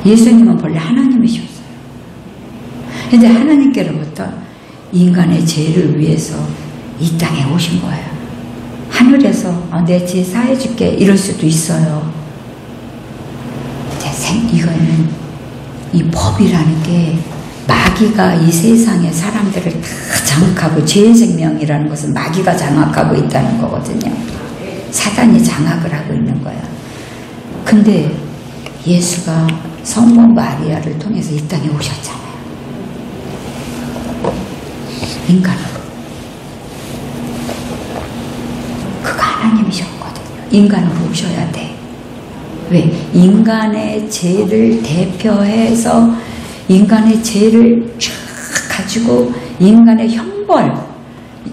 Speaker 1: 예수님은 본래 하나님이셨어요. 근데 하나님께로부터 인간의 죄를 위해서 이 땅에 오신 거예요. 하늘에서 내 죄 사해줄게 이럴 수도 있어요. 이거는 이 법이라는 게 마귀가 이 세상의 사람들을 다 장악하고 죄의 생명이라는 것은 마귀가 장악하고 있다는 거거든요. 사단이 장악을 하고 있는 거야. 근데 예수가 성모 마리아를 통해서 이 땅에 오셨잖아요. 인간으로. 그가 하나님이셨거든요. 인간으로 오셔야 돼. 왜? 인간의 죄를 대표해서 인간의 죄를 쫙 가지고 인간의 형벌,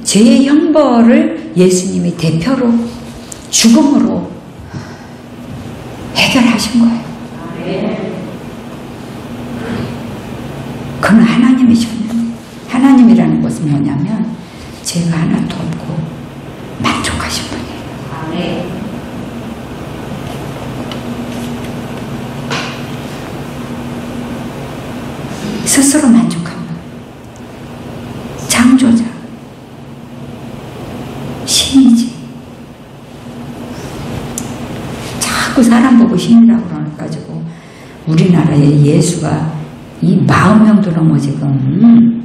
Speaker 1: 죄의 형벌을 예수님이 대표로 죽음으로 해결하신 거예요. 그는 하나님이셨는데 하나님이라는 것은 뭐냐면 죄가 하나도 없고 만족하신 분이에요. 스스로 만족한 분, 창조자, 신이지. 자꾸 사람 보고 신이라고 그래가지고 우리나라에 예수가 이 40명도 넘어 지금,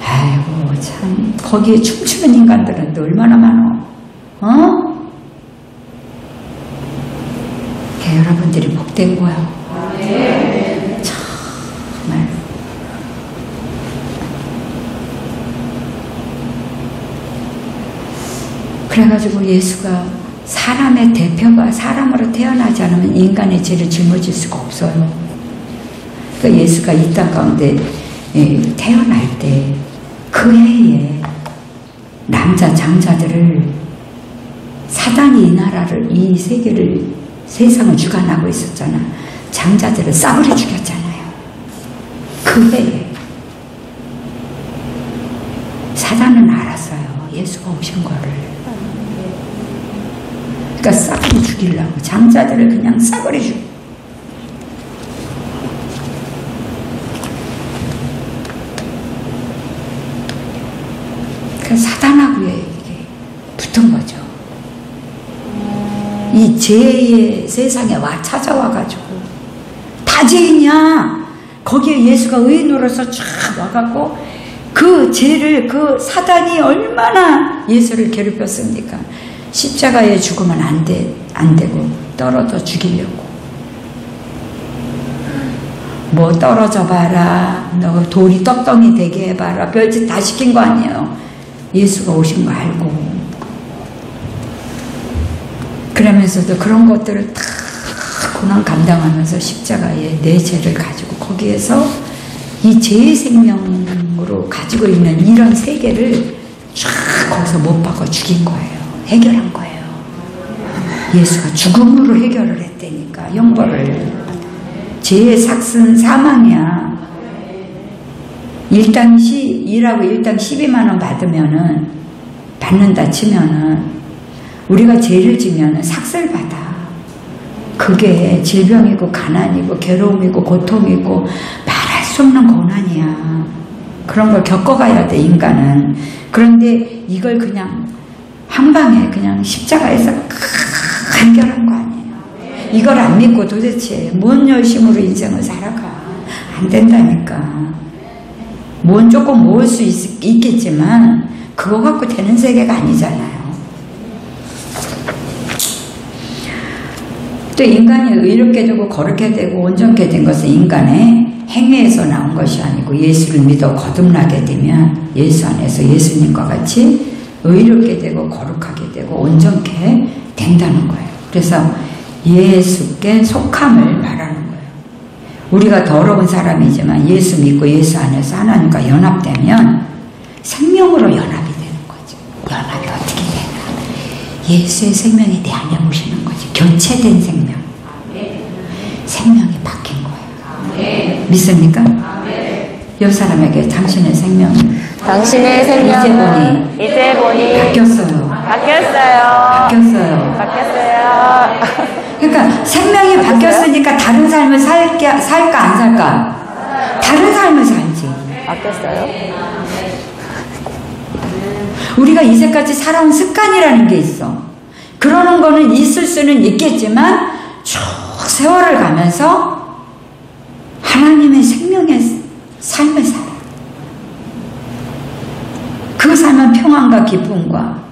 Speaker 1: 아이고 참 거기에 춤추는 인간들은 또 얼마나 많어, 여러분들이 복된 거야. 정말. 그래가지고 예수가 사람의 대표가 사람으로 태어나지 않으면 인간의 죄를 짊어질 수가 없어요. 그러니까 예수가 이 땅 가운데 태어날 때 그 해에 남자 장자들을 사단이 이 나라를 이 세계를 세상을 주관하고 있었잖아. 장자들을 싸구려 죽였잖아요. 그 해에 사단은 알았어요. 예수가 오신 거를. 그러니까 싸구려 죽이려고 장자들을 그냥 싸구려 죽이려고. 그러니까 사단하고 이게 붙은 거죠. 이 죄의 세상에 찾아와가지고 다 죄인이야. 거기에 예수가 의인으로서 쫙 와갖고 그 죄를 그 사단이 얼마나 예수를 괴롭혔습니까? 십자가에 죽으면 안 되고 떨어져 죽이려고. 뭐 떨어져 봐라, 너 돌이 떡덩이 되게 해봐라, 별짓 다 시킨 거 아니에요. 예수가 오신 거 알고. 그러면서도 그런 것들을 다 고난 감당하면서 십자가에 내 죄를 가지고 거기에서 이 죄의 생명으로 가지고 있는 이런 세계를 쫙 거기서 못 박아 죽인 거예요. 해결한 거예요. 예수가 죽음으로 해결을 했다니까. 형벌을. 죄의 삭은 사망이야. 일하고 일당 12만 원 받으면은, 받는다 치면은, 우리가 죄를 지면은 삭을 받아. 그게 질병이고 가난이고 괴로움이고 고통이고 말할 수 없는 고난이야. 그런 걸 겪어가야 돼, 인간은. 그런데 이걸 그냥 한 방에 그냥 십자가에서 해결한 거 아니에요. 이걸 안 믿고 도대체 뭔 열심으로 인생을 살아가. 안 된다니까. 뭔 조금 모을 수 있겠지만 그거 갖고 되는 세계가 아니잖아요. 또 인간이 의롭게 되고 거룩게 되고 온전케 된 것은 인간의 행위에서 나온 것이 아니고 예수를 믿어 거듭나게 되면 예수 안에서 예수님과 같이 의롭게 되고 거룩하게 되고 온전케 된다는 거예요. 그래서 예수께 속함을 말하는 거예요. 우리가 더러운 사람이지만 예수 믿고 예수 안에서 하나님과 연합되면 생명으로 연합이 되는 거죠. 연합이 어떻게 되나? 예수의 생명이 내 안에 오시는 거지. 교체된 생명. 생명이 바뀐 거예요. 믿습니까? 옆 사람에게 당신의 생명을,
Speaker 2: 당신의 생명은 이제 보니
Speaker 1: 바뀌었어요.
Speaker 2: 바뀌었어요.
Speaker 1: 그러니까 생명이 바뀌었으니까 다른 삶을 살까 안 살까? 다른 삶을 살지.
Speaker 2: 바뀌었어요?
Speaker 1: 우리가 이제까지 살아온 습관이라는 게 있어. 그러는 거는 있을 수는 있겠지만 쭉 세월을 가면서 하나님의 생명의 삶을 살아. 그 삶은 평안과 기쁨과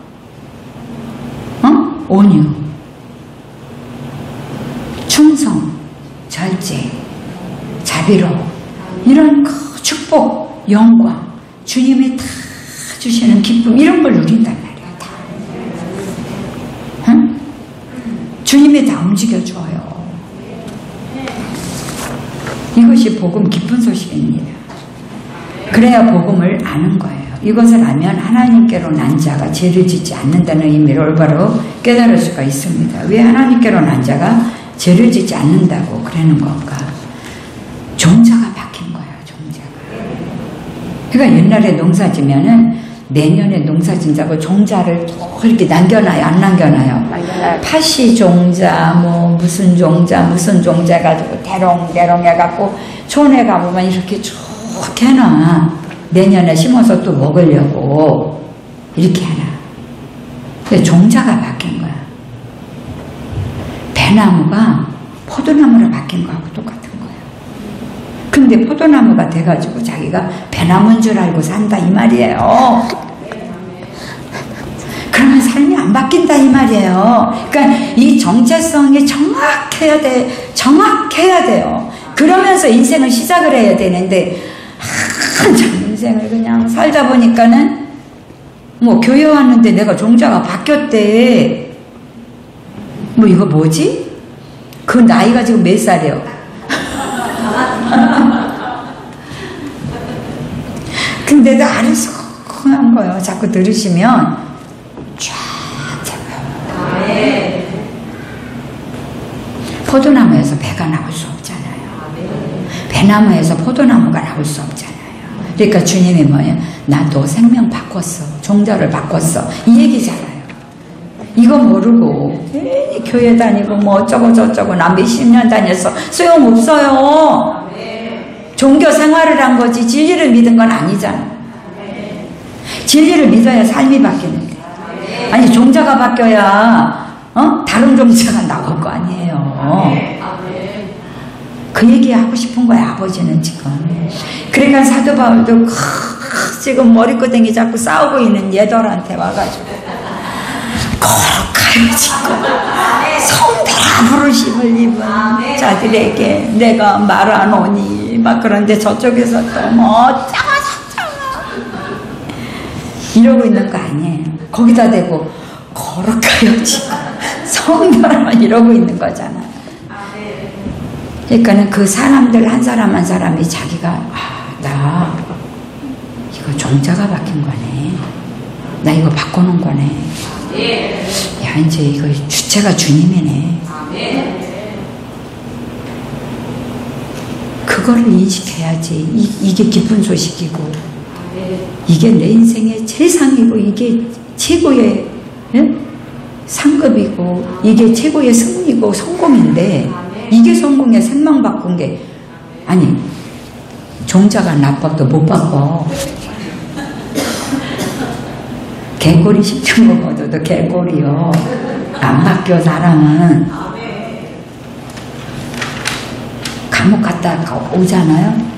Speaker 1: 온유, 충성, 절제, 자비로움, 이런 그 축복, 영광, 주님이 다 주시는 기쁨, 이런 걸 누린단 말이야. 다. 응? 주님이 다 움직여줘요. 이것이 복음 기쁜 소식입니다. 그래야 복음을 아는 거예요. 이것을 알면 하나님께로 난 자가 죄를 짓지 않는다는 의미를 올바로 깨달을 수가 있습니다. 왜 하나님께로 난 자가 죄를 짓지 않는다고 그러는 건가? 종자가 바뀐 거예요. 종자가. 그러니까 옛날에 농사 지면은 내년에 농사 진다고 종자를 이렇게 남겨놔요? 안 남겨놔요? 파시 종자, 뭐 무슨 종자 해가지고 대롱대롱 해갖고 촌에 가보면 이렇게 쭉 해놔. 내년에 심어서 또 먹으려고 이렇게 해놔. 근데 종자가 바뀐 거야. 배나무가 포도나무로 바뀐 거하고 똑같은 거야. 근데 포도나무가 돼가지고 자기가 배나무인 줄 알고 산다 이 말이에요. 그러면 삶이 안 바뀐다 이 말이에요. 그러니까 이 정체성이 정확해야 돼요. 그러면서 인생을 시작을 해야 되는데 인생을 그냥 살다 보니까는 뭐 교회 왔는데 내가 종자가 바뀌었대. 뭐 이거 뭐지? 그 나이가 지금 몇 살이에요? 근데도 아리송한 거예요. 자꾸 들으시면 쫙 잡아요. 포도나무에서 배가 나올 수 없잖아요. 배나무에서 포도나무가 나올 수 없잖아요. 그러니까 주님이 뭐예요? 나 너 생명 바꿨어. 종자를 바꿨어. 이 얘기잖아요. 이거 모르고 괜히 교회 다니고 뭐 어쩌고 저쩌고 나 몇십 년 다녔어. 소용없어요. 종교 생활을 한 거지 진리를 믿은 건 아니잖아. 진리를 믿어야 삶이 바뀌는데. 아니 종자가 바뀌어야 다른 종자가 나올 거 아니에요. 그 얘기 하고 싶은 거야 아버지는 지금. 그러니까 사도 바울도 지금 머리끄댕이 잡고 싸우고 있는 얘들한테 와가지고 거룩하여 지금 성대라 부르심을 입은 자들에게 내가 말하노니 막 그런데 저쪽에서 또 뭐 이러고 있는 거 아니에요. 거기다 대고 거룩하여 지고 성결만 이러고 있는 거잖아요. 그러니까는 그 사람들 한 사람 한 사람이 자기가 나 이거 종자가 바뀐 거네. 나 이거 바꿔놓은 거네. 야 이제 이거 주체가 주님이네. 그거를 인식해야지. 이게 기쁜 소식이고 이게 내 인생의 최상이고 이게 최고의 상급이고 이게 최고의 승리고 성공인데 이게 성공의 생명 바꾼 게 아니 종자가 나빠도 못 바꿔. 개꼬리 10층 먹어도 개꼬리요. 안 바뀌어 사람은. 감옥 갔다 오잖아요.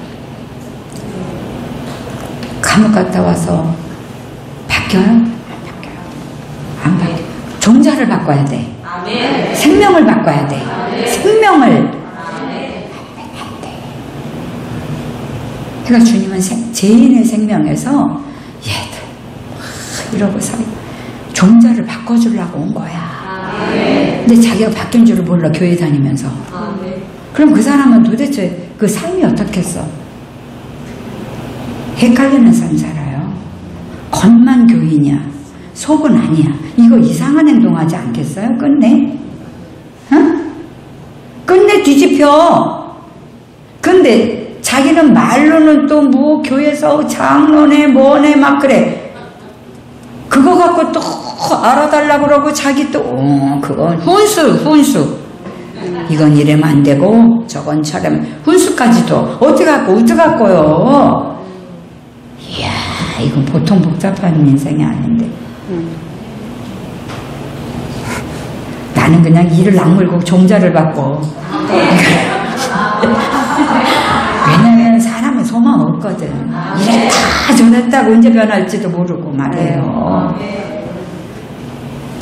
Speaker 1: 감옥 갔다 와서 바뀌어요? 안 바뀌어요. 안 바뀌어요. 종자를 바꿔야 돼. 생명을 바꿔야 돼. 생명을 안 돼. 그러니까 주님은 죄인의 생명에서 얘들 이러고서 종자를 바꿔주려고 온 거야. 근데 자기가 바뀐 줄을 몰라 교회 다니면서. 그럼 그 사람은 도대체 그 삶이 어떻겠어? 헷갈리는 삶 살아요. 겉만 교인이야. 속은 아니야. 이거 이상한 행동하지 않겠어요? 끝내? 응? 끝내 뒤집혀. 근데 자기는 말로는 또 뭐 교회에서 장로네 뭐네 막 그래. 그거 갖고 또 알아달라고 그러고 자기 또 그건 훈수. 이건 이러면 안 되고 저건 저러면 훈수까지도 어떻게 갖고요? 이야 이건 보통 복잡한 인생이 아닌데 나는 그냥 이를 악물고 종자를 받고 왜냐면 사람은 소망 없거든. 이랬다 저랬다고 언제 변할지도 모르고 말이에요.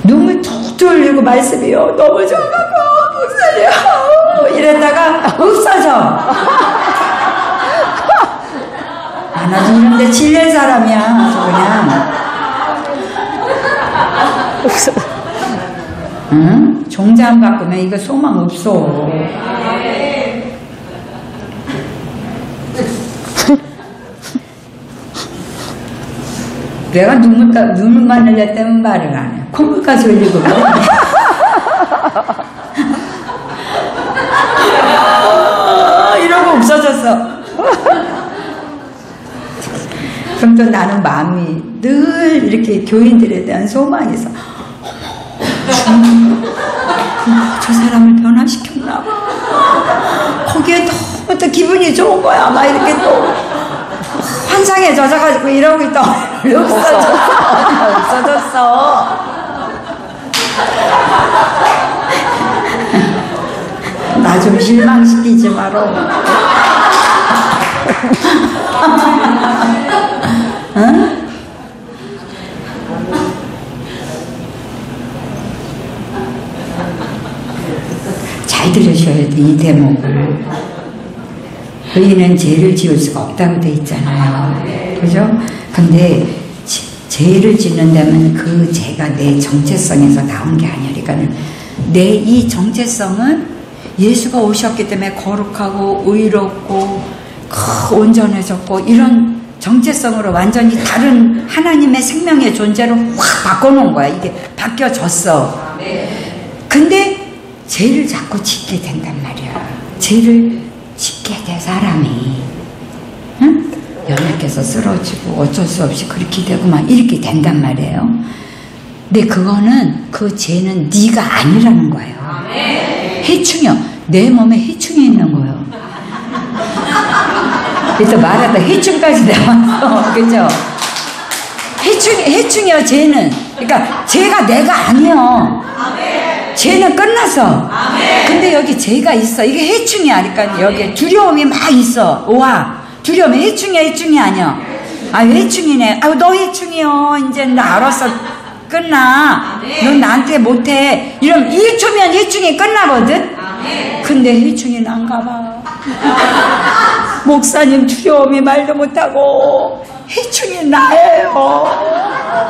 Speaker 1: 눈물 툭툭 흘리고 말씀이요 너무 좋아갖고 목사님 이랬다가 없어져. 아주 이런데 질릴 사람이야. 아주 그냥 응? 종자 안 바꾸면 이거 소망 없어. 내가 눈물만 흘렸다면 말을 안 해. 콧물까지 흘리고 이러고 없어졌어. 그럼 또 나는 마음이 늘 이렇게 교인들에 대한 소망이 있어. 어머, 저 사람을 변화시켰나 봐. 거기에 너무 또 기분이 좋은 거야. 막 이렇게 또 환상에 젖어가지고 이러고 있다. 없어졌어. 나 좀 실망시키지 마라. 응? 잘 들으셔야 돼, 이 대목을. 의인은 죄를 지을 수가 없다고 돼 있잖아요. 그죠? 근데 죄를 짓는다면 그 죄가 내 정체성에서 나온 게 아니야. 그러니까 내 이 정체성은 예수가 오셨기 때문에 거룩하고 의롭고 온전해졌고 이런 정체성으로 완전히 다른 하나님의 생명의 존재로 확 바꿔놓은 거야. 이게 바뀌어졌어. 근데 죄를 자꾸 짓게 된단 말이야. 죄를 짓게 돼 사람이. 응? 연약해서 쓰러지고 어쩔 수 없이 그렇게 되고 막 이렇게 된단 말이에요. 근데 그거는 그 죄는 네가 아니라는 거예요. 해충이요. 내 몸에 해충이 있는 거예요. 그래서 말하다 해충까지 나왔어. 그죠? 해충이요, 죄는. 그러니까 죄가 내가 아니요. 죄는 끝났어. 근데 여기 죄가 있어. 이게 해충이야. 그러니까 여기 두려움이 막 있어. 와, 두려움이 해충이 아니야. 아, 해충이네. 아유, 너 해충이요. 이제 나 알았어. 끝나. 넌 나한테 못해. 이러면 1초면 해충이 끝나거든? 근데 해충이 난가 봐. 목사님 두려움이 말도 못하고 해충이 나예요.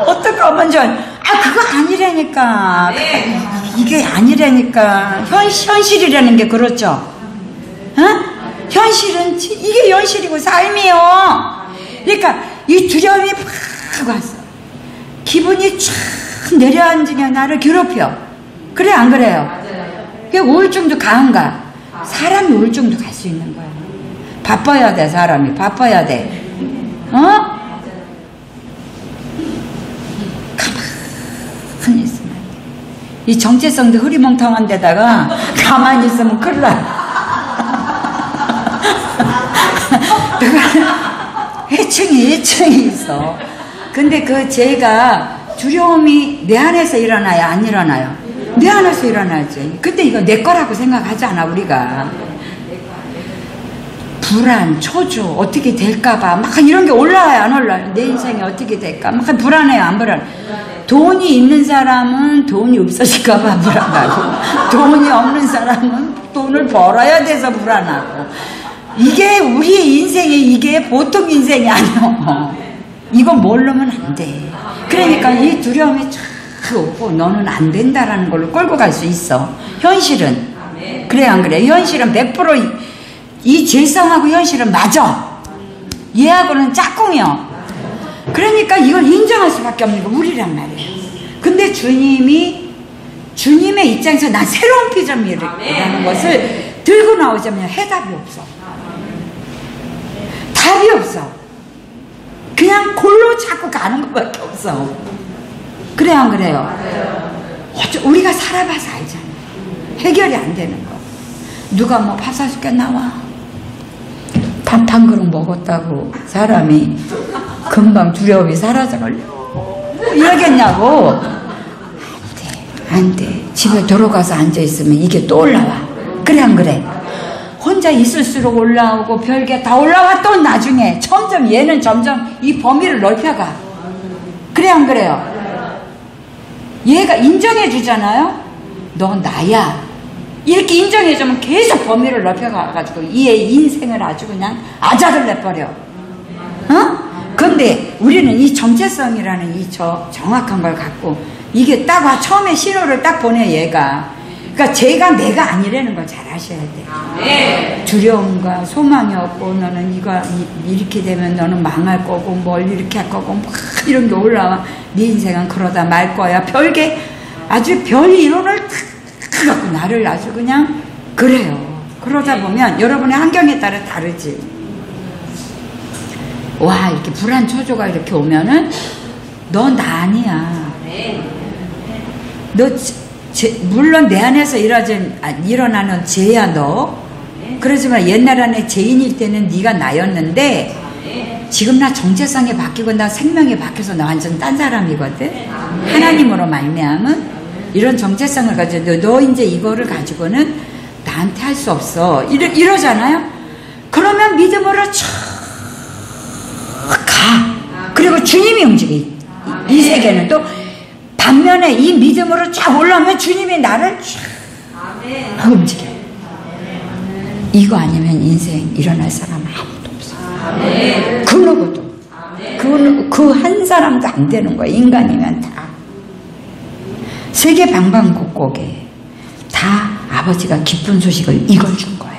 Speaker 1: 어떡하면 그거 아니라니까. 이게 아니라니까. 현실이라는 게 그렇죠. 어? 현실은 이게 현실이고 삶이요. 그러니까 이 두려움이 팍 왔어. 기분이 쫙 내려앉으면 나를 괴롭혀. 그래 안 그래요? 그게 우울증도 강한가? 사람이 우울증도 갈 수 있는 거야. 바빠야 돼. 사람이 바빠야 돼. 가만히 있으면 이 정체성도 흐리멍텅한 데다가 가만히 있으면 큰일 나. 해충이 있어. 근데 그 죄가 두려움이 내 안에서 일어나요? 안 일어나요? 내 안에서 일어나지. 근데 이거 내 거라고 생각하지 않아 우리가. 불안, 초조, 어떻게 될까봐 막 이런 게 올라와요? 안 올라와요? 내 인생이 어떻게 될까? 막 불안해요? 안 불안해요? 돈이 있는 사람은 돈이 없어질까봐 불안하고, 돈이 없는 사람은 돈을 벌어야 돼서 불안하고. 이게 우리의 인생이 이게 보통 인생이 아니야. 이거 모르면 안 돼. 그러니까 이 두려움이 쫙 오고 너는 안 된다라는 걸로 끌고 갈 수 있어. 현실은. 그래 안 그래? 현실은 100% 이 죄성하고 현실은 맞아. 얘하고는 짝꿍이요. 그러니까 이걸 인정할 수밖에 없는 거 우리란 말이에요. 근데 주님의 입장에서 난 새로운 피조물이라는 것을 들고 나오자면 해답이 없어. 답이 없어. 그냥 골로 자꾸 가는 것밖에 없어. 그래 안 그래요? 우리가 살아봐서 알잖아. 해결이 안 되는 거. 누가 뭐 밥 사줄게 나와. 밥 한 그릇 먹었다고 사람이 금방 두려움이 사라져가려고 이러겠냐고. 안 돼. 집에 들어가서 앉아있으면 이게 또 올라와. 그래 안 그래? 혼자 있을수록 올라오고 별게 다 올라와. 또 나중에 얘는 점점 이 범위를 넓혀가. 그래 안 그래요? 얘가 인정해 주잖아요. 너 나야. 이렇게 인정해 주면 계속 범위를 넓혀가가지고 얘의 인생을 아주 그냥 아작을 내버려. 근데 우리는 이 정체성이라는 이 정확한 걸 갖고 이게 딱 처음에 신호를 딱 보내 얘가. 그러니까 제가 내가 아니라는 걸 잘 아셔야 돼. 두려움과 소망이 없고 너는 이렇게 되면 너는 망할 거고 뭘 이렇게 할 거고 막 이런 게 올라와. 네 인생은 그러다 말 거야. 별게 아주 별 이론을 탁 갖고 나를 아주 그냥 그래요. 그러다 보면 여러분의 환경에 따라 다르지. 와 이렇게 불안 초조가 이렇게 오면은 너 나 아니야. 너 물론 내 안에서 일어나는 죄야 너. 그러지만 옛날 안에 죄인일 때는 네가 나였는데 지금 나 정체성이 바뀌고 나 생명이 바뀌어서 나 완전 딴 사람이거든. 하나님으로 말미암은 이런 정체성을 가지고 너 이제 이거를 가지고는 나한테 할 수 없어. 이러잖아요. 그러면 믿음으로 쭉 가. 그리고 주님이 움직여. 이 세계는 또 반면에 이 믿음으로 쫙 올라오면 주님이 나를 쫙 움직여. 이거 아니면 인생 일어날 사람 아무도 없어. 그 누구도. 그 한 사람도 안 되는 거야. 인간이면 다. 세계 방방곡곡에 다 아버지가 기쁜 소식을 이걸 준 거야.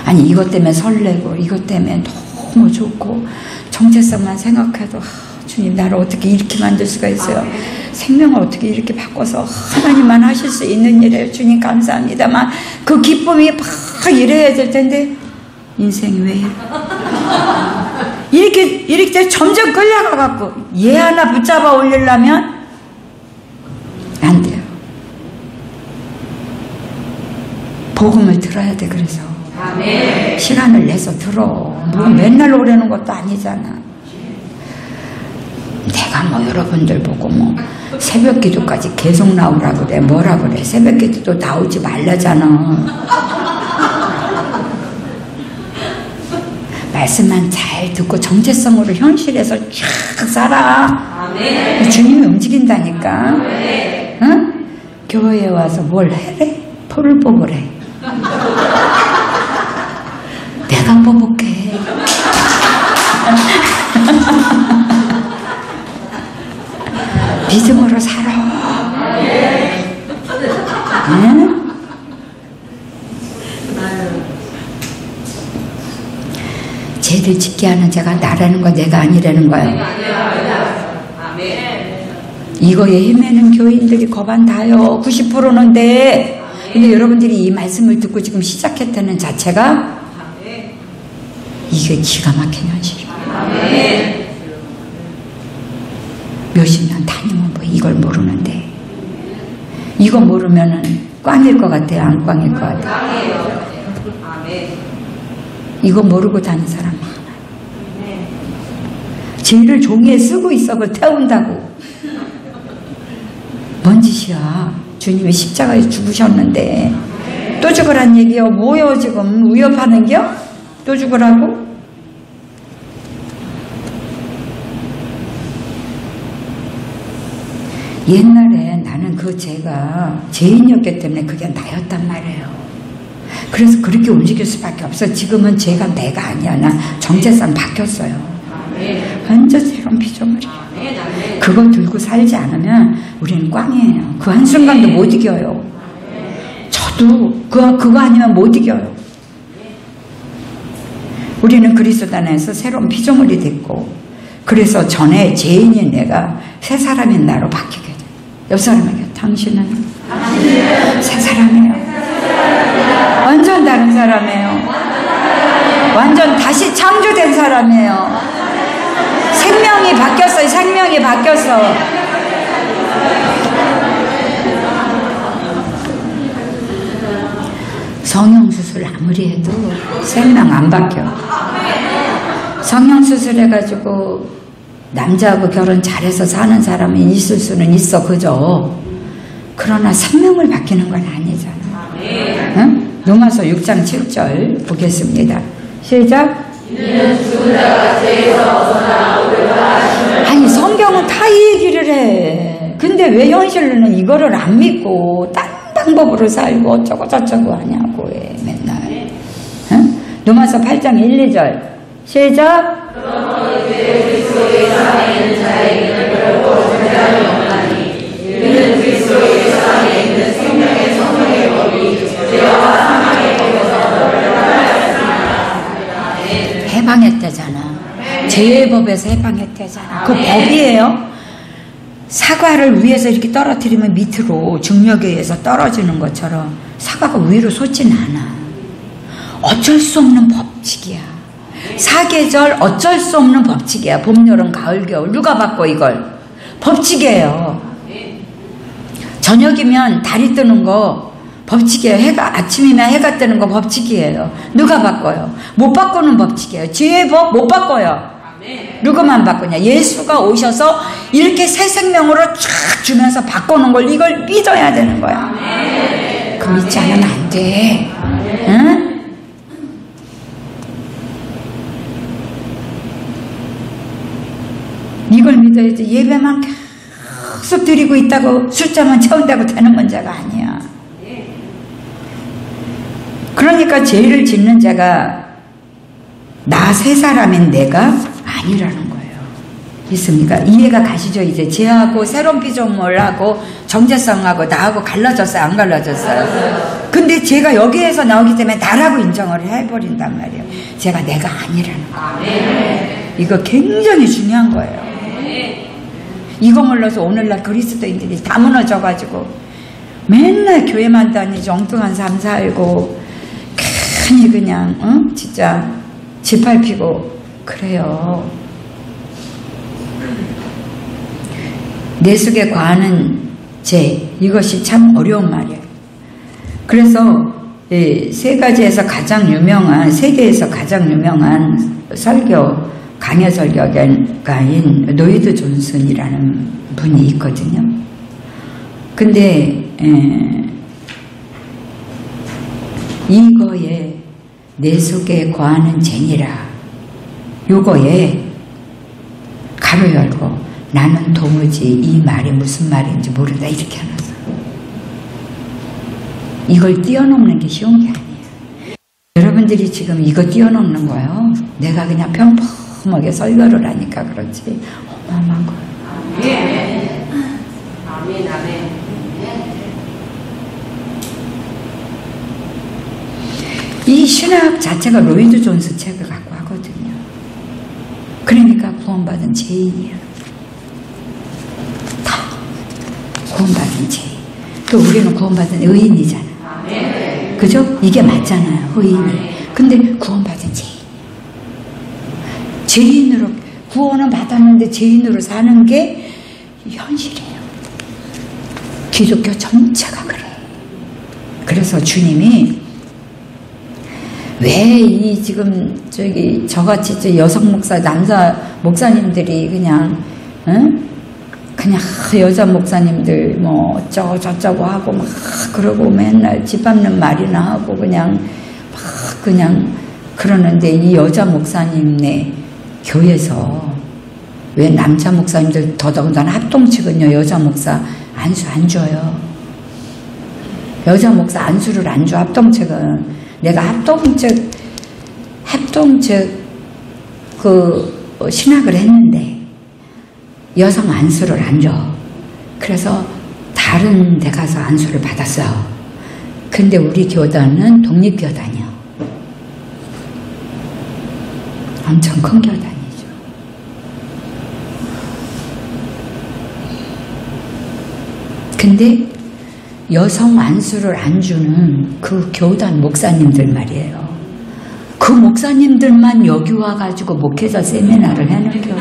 Speaker 1: 아니 이것 때문에 설레고 이것 때문에 너무 좋고 정체성만 생각해도 주님 나를 어떻게 이렇게 만들 수가 있어요. 생명을 어떻게 이렇게 바꿔서 하나님만 하실 수 있는 일이에요. 주님 감사합니다만 그 기쁨이 막 이래야 될 텐데 인생이 왜 이렇게 점점 끌려가갖고 얘 하나 붙잡아 올리려면 안 돼요. 복음을 들어야 돼. 그래서 시간을 내서 들어. 뭐 맨날 오려는 것도 아니잖아. 내가 뭐 여러분들 보고 뭐 새벽 기도까지 계속 나오라 그래. 뭐라 그래. 새벽 기도도 나오지 말라잖아. 말씀만 잘 듣고 정체성으로 현실에서 쫙 살아. 주님이 움직인다니까. 응? 교회에 와서 뭘 해래? 풀을 뽑으래. 내가 뽑을게. 믿음으로 살아. 응? 죄를 짓게 하는 자가 나라는 거 내가 아니라는 거예요. 이거에 헤매는 교인들이 거반다요. 90%는데. 근데 여러분들이 이 말씀을 듣고 지금 시작했다는 자체가 이게 기가 막힌 현실이에요. 몇십 년 다니면 뭐 이걸 모르는데, 이거 모르면은 꽝일 것 같아요? 안 꽝일 것 같아요? 이거 모르고 다니는 사람 많아요. 죄를 종이에 쓰고 있어. 그걸 태운다고. 뭔 짓이야. 주님이 십자가에 죽으셨는데 또 죽으란 얘기요? 뭐요 지금 위협하는겨? 또 죽으라고? 옛날에 나는 그 죄가 죄인이었기 때문에 그게 나였단 말이에요. 그래서 그렇게 움직일 수밖에 없어. 지금은 죄가 내가 아니야. 나 정체성 바뀌었어요. 완전 새로운 피조물이에요. 그거 들고 살지 않으면 우리는 꽝이에요. 그 한순간도 못 이겨요. 저도 그거 아니면 못 이겨요. 우리는 그리스도 안에서 새로운 피조물이 됐고, 그래서 전에 죄인인 내가 새 사람인 나로 바뀌게 돼요. 옆 사람에게 당신은 새 사람이에요. 완전 다른 사람이에요. 완전 다시 창조된 사람이에요. 생명이 바뀌었어요. 생명이 바뀌었어. 성형수술 아무리 해도 생명 안 바뀌어. 성형수술 해가지고 남자하고 결혼 잘해서 사는 사람이 있을 수는 있어. 그죠? 그러나 생명을 바뀌는 건 아니잖아. 응? 로마서 6장 7절 보겠습니다. 시작. 아니 성경은 다 이 얘기를 해. 근데 왜 현실로는 이거를 안 믿고 딴 방법으로 살고 어쩌고 저쩌고 하냐고 해 맨날. 응? 로마서 8장 1, 2절 시작. 해방했다잖아. 죄의 법에서 해방했다잖아. 그 법이에요. 사과를 위에서 이렇게 떨어뜨리면 밑으로 중력에 의해서 떨어지는 것처럼 사과가 위로 솟진 않아. 어쩔 수 없는 법칙이야. 사계절 어쩔 수 없는 법칙이야. 봄, 여름, 가을, 겨울. 누가 바꿔 이걸? 법칙이에요. 저녁이면 달이 뜨는 거 법칙이에요. 아침이면 해가 뜨는 거 법칙이에요. 누가 바꿔요? 못 바꾸는 법칙이에요. 죄의 법 못 바꿔요. 누구만 바꾸냐? 예수가 오셔서 이렇게 새 생명으로 쫙 주면서 바꾸는 걸, 이걸 믿어야 되는 거야. 그 믿지 않으면 안 돼. 응? 이걸 믿어야지. 예배만 계속 드리고 있다고 숫자만 채운다고 되는 문제가 아니야. 그러니까 죄를 짓는 자가 나 새 사람인 내가 아니라는 거예요. 있습니까? 이해가 가시죠? 이제 죄하고 새로운 피조물하고 정체성하고 나하고 갈라졌어요? 안 갈라졌어요? 근데 죄가 여기에서 나오기 때문에 나라고 인정을 해버린단 말이에요. 죄가 내가 아니라는 거예요. 이거 굉장히 중요한 거예요. 이거 몰라서 오늘날 그리스도인들이 다 무너져가지고 맨날 교회만 다니지 엉뚱한 삶 살고 괜히 그냥 진짜 짓밟히고 그래요. 내 속에 과하는 죄, 이것이 참 어려운 말이에요. 그래서 세 가지에서 가장 유명한, 세계에서 가장 유명한 설교, 강해 설교가인 노이드 존슨이라는 분이 있거든요. 근데 이거에 내 속에 거하는 죄니라, 요거에 가로 열고 나는 도무지 이 말이 무슨 말인지 모른다 이렇게 해놨어. 이걸 뛰어넘는 게 쉬운 게 아니에요. 여러분들이 지금 이거 뛰어넘는 거예요. 내가 그냥 평범하게 설교를 하니까 그렇지 어마어마한 거예요.
Speaker 3: 아멘. 아멘.
Speaker 1: 이 신학 자체가 로이드 존스 책을 갖고 하거든요. 그러니까 구원받은 죄인이야. 다 구원받은 죄인. 또 우리는 구원받은 의인이잖아. 그죠? 이게 맞잖아요. 의인이. 근데 구원받은 죄인. 죄인으로 구원은 받았는데 죄인으로 사는 게 현실이에요. 기독교 전체가 그래. 그래서 주님이 왜 이 지금 저같이 여성 목사, 남자 목사님들이 그냥 여자 목사님들 뭐 어쩌고 저쩌고 하고 막 그러고 맨날 집 밟는 말이나 하고 그냥 그러는데 이 여자 목사님네 교회에서 왜 남자 목사님들 더더군다나 합동측은요 여자 목사 안수 안 줘요. 여자 목사 안수를 안 줘. 합동측은 내가 합동측 신학을 했는데 여성 안수를 안 줘. 그래서 다른 데 가서 안수를 받았어요. 근데 우리 교단은 독립교단이요. 엄청 큰 교단이죠. 근데 여성 안수를 안 주는 그 교단 목사님들 말이에요. 그 목사님들만 여기 와가지고 목회자 세미나를 해놓겨.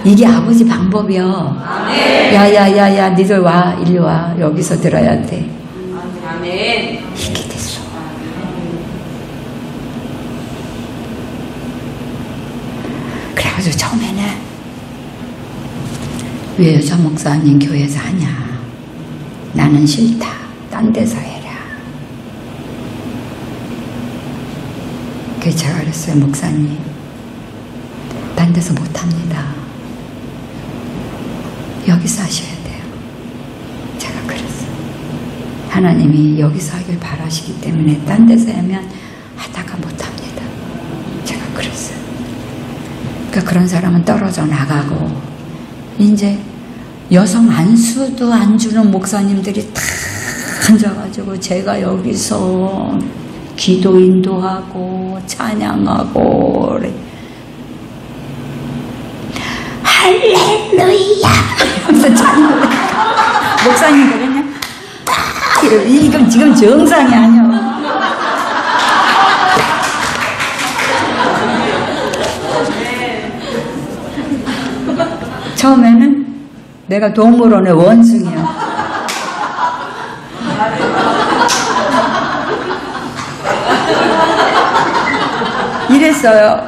Speaker 1: 이게 아버지 방법이요. 야야야야 니들 와 일로 와 여기서 들어야 돼. 이게 됐어. 그래가지고 처음에는 왜 여자 목사님 교회에서 하냐. 나는 싫다. 딴 데서 해라. 그래서 제가 그랬어요. 목사님 딴 데서 못합니다. 여기서 하셔야 돼요. 제가 그랬어요. 하나님이 여기서 하길 바라시기 때문에 딴 데서 하면 하다가 못합니다. 제가 그랬어요. 그러니까 그런 사람은 떨어져 나가고 이제 여성 안수도 안 주는 목사님들이 다 앉아가지고 제가 여기서 기도 인도하고 찬양하고 그래. 할렐루야 하면서 찬양을 목사님들은 이건 지금 정상이 아니야. 처음에는 내가 동물원의 원숭이야. 이랬어요.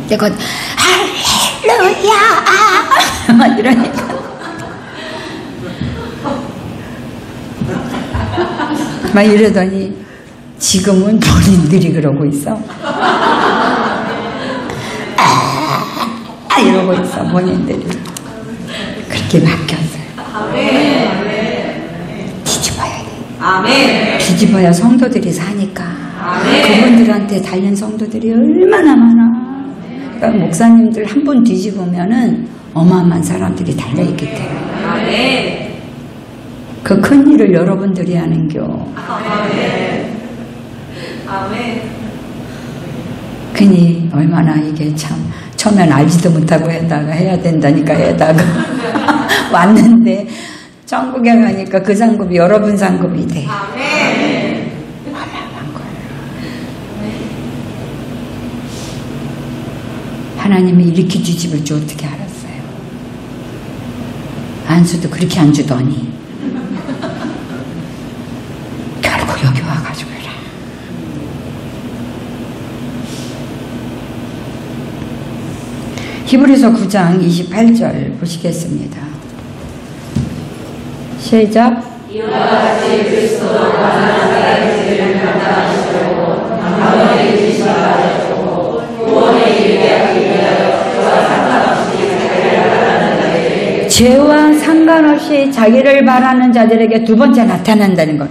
Speaker 1: 내가 할렐루야 막 이러니까 막 이러더니 지금은 본인들이 그러고 있어. 이러고 있어. 본인들이 그렇게 바뀌었어요. 뒤집어야 돼.
Speaker 3: 아멘.
Speaker 1: 뒤집어야 성도들이 사니까. 그분들한테 달린 성도들이 얼마나 많아. 그러니까 목사님들 한 분 뒤집으면은 어마어마한 사람들이 달려있기 때문에.
Speaker 3: 아멘.
Speaker 1: 그 큰 일을 여러분들이 하는겨.
Speaker 3: 아멘. 아멘.
Speaker 1: 괜히 얼마나 이게 참 처음엔 알지도 못하고 해야 된다니까 해다가 왔는데 천국에 가니까 그 상급이 여러분 상급이 돼.
Speaker 3: 아멘.
Speaker 1: 어마어마한 거예요. 하나님이 이렇게 뒤집을 줄 어떻게 알았어요? 안수도 그렇게 안 주더니 결국 여기 와가지고 해라. 히브리서 9장 28절 보시겠습니다. 시작.
Speaker 3: 이와 같이 그리스도도 가난하게 죄를 감당하시려고 아무리 지시를 받으셨고 구원에 이르게 하기 위하여 죄와 상관없이 자기를 하라는 자에게
Speaker 1: 죄와 상관 상관없이 자기를 바라는 자들에게 두 번째 나타난다는 것.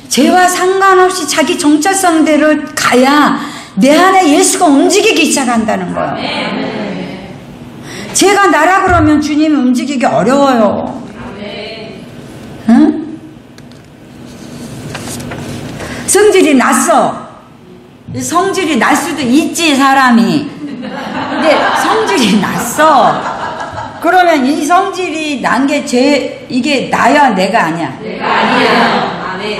Speaker 1: 죄와 상관없이 자기 정체성대로 가야 내 안에 예수가 움직이기 시작한다는 거예요. 죄가 나라 그러면 주님이 움직이기 어려워요. 응? 성질이 났어. 성질이 날 수도 있지, 사람이. 근데 성질이 났어. 그러면 이 성질이 난 게 이게 나야, 내가 아니야?
Speaker 3: 내가 아니야. 아멘.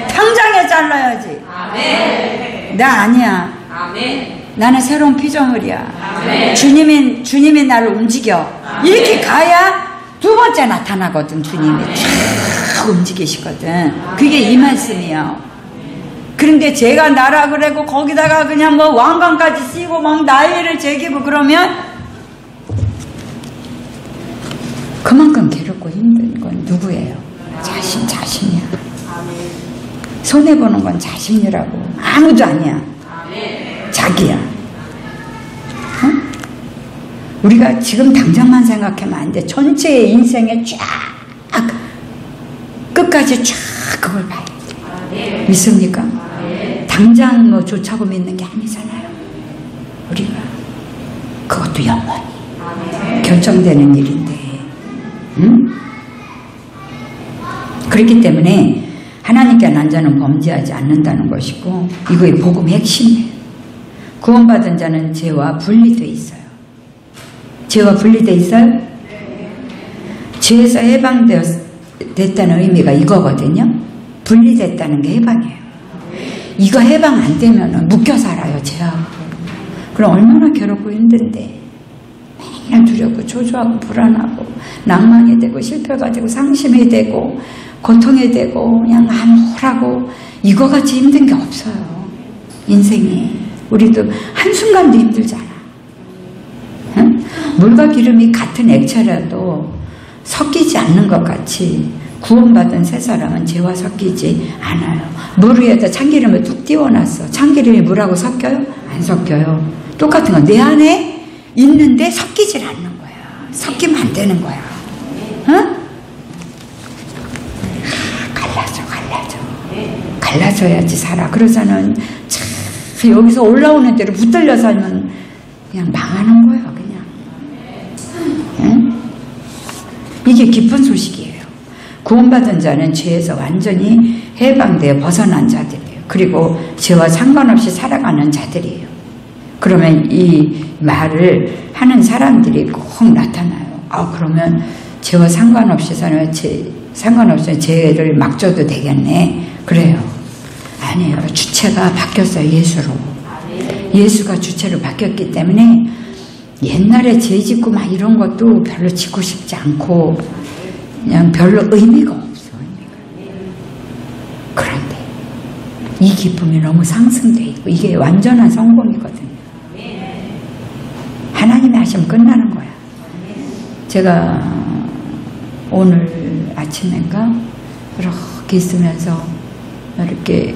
Speaker 1: 당장에 잘라야지.
Speaker 3: 아멘.
Speaker 1: 나 아니야.
Speaker 3: 아멘.
Speaker 1: 나는 새로운 피조물이야.
Speaker 3: 아멘.
Speaker 1: 주님이 나를 움직여.
Speaker 3: 아멘.
Speaker 1: 이렇게 가야 두 번째 나타나거든, 주님이. 쫙 움직이시거든. 그게 이 말씀이에요. 그런데 제가 나라 그래고 거기다가 그냥 뭐 왕관까지 쓰고 막 나이를 제기고 그러면 그만큼 괴롭고 힘든 건 누구예요? 자신이야. 손해보는 건 자신이라고. 아무도 아니야. 자기야. 응? 우리가 지금 당장만 생각하면 안 돼. 전체의 인생에 쫙 끝까지 쫙 그걸 봐야 돼. 믿습니까? 당장 뭐 좋자고 믿는 게 아니잖아요. 우리가 그것도 영원히 결정되는 일인데, 응? 그렇기 때문에 하나님께 난 자는 범죄하지 않는다는 것이고, 이거의 복음의 핵심이에요. 구원받은 자는 죄와 분리되어 있어요. 죄와 분리되어 있어요? 죄에서 해방됐다는 의미가 이거거든요. 분리됐다는 게 해방이에요. 이거 해방 안 되면 묶여 살아요, 죄하고. 그럼 얼마나 괴롭고 힘든데. 맨날 두렵고 초조하고 불안하고 낭만이 되고 실패가 되고 상심이 되고 고통이 되고 그냥 암울하고 이거같이 힘든 게 없어요. 인생이. 우리도 한순간도 힘들잖아. 응? 물과 기름이 같은 액체라도 섞이지 않는 것 같이 구원받은 새 사람은 죄와 섞이지 않아요. 물 위에다 참기름을 뚝 띄워놨어. 참기름이 물하고 섞여요? 안 섞여요. 똑같은 건 내 안에 있는데 섞이질 않는 거야. 섞이면 안 되는 거야. 응? 갈라져야지 살아. 그러서는 참 여기서 올라오는 대로 붙들려 살면 그냥 망하는 거예요. 그냥. 응? 이게 기쁜 소식이에요. 구원받은 자는 죄에서 완전히 해방되어 벗어난 자들이에요. 그리고 죄와 상관없이 살아가는 자들이에요. 그러면 이 말을 하는 사람들이 꼭 나타나요. 그러면 죄와 상관없이 상관없이 죄를 막줘도 되겠네. 그래요. 아니에요. 주체가 바뀌었어요. 예수로. 예수가 주체로 바뀌었기 때문에 옛날에 죄 짓고 막 이런 것도 별로 짓고 싶지 않고 그냥 별로 의미가 없어. 그런데 이 기쁨이 너무 상승돼 있고 이게 완전한 성공이거든요. 하나님이 하시면 끝나는 거야. 제가 오늘 아침인가 이렇게 있으면서 이렇게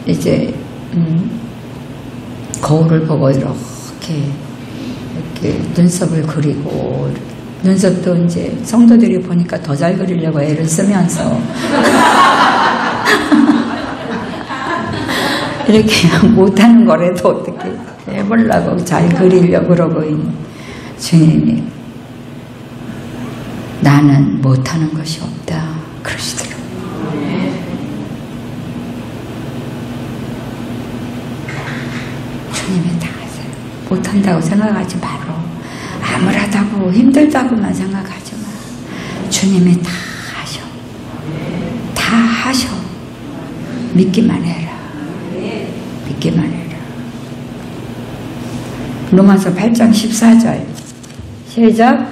Speaker 1: 이제 거울을 보고 이렇게 눈썹을 그리고 눈썹도 이제 성도들이 보니까 더 잘 그리려고 애를 쓰면서 이렇게 못하는 거라도 어떻게 해보려고 잘 그리려고 그러고 있는 주님이 나는 못하는 것이 없다 그러시더라고요. 주님이 다 하세요. 못한다고 생각하지 말고 암울하다고 힘들다고만 생각하지 마. 주님이 다 하셔. 다 하셔. 믿기만 해라. 믿기만 해라. 로마서 8장 14절 시작.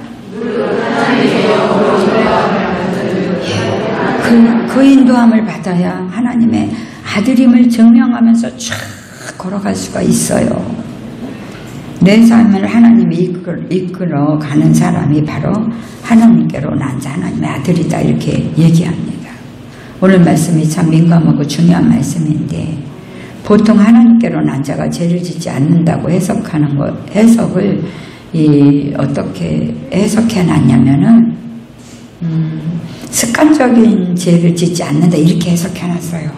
Speaker 1: 그 인도함을 받아야 하나님의 아들임을 증명하면서 쫙 걸어갈 수가 있어요. 내 삶을 하나님이 이끌어 가는 사람이 바로 하나님께로 난 자 하나님의 아들이다 이렇게 얘기합니다. 오늘 말씀이 참 민감하고 중요한 말씀인데 보통 하나님께로 난 자가 죄를 짓지 않는다고 해석을 어떻게 해석해 놨냐면은 습관적인 죄를 짓지 않는다 이렇게 해석해놨어요.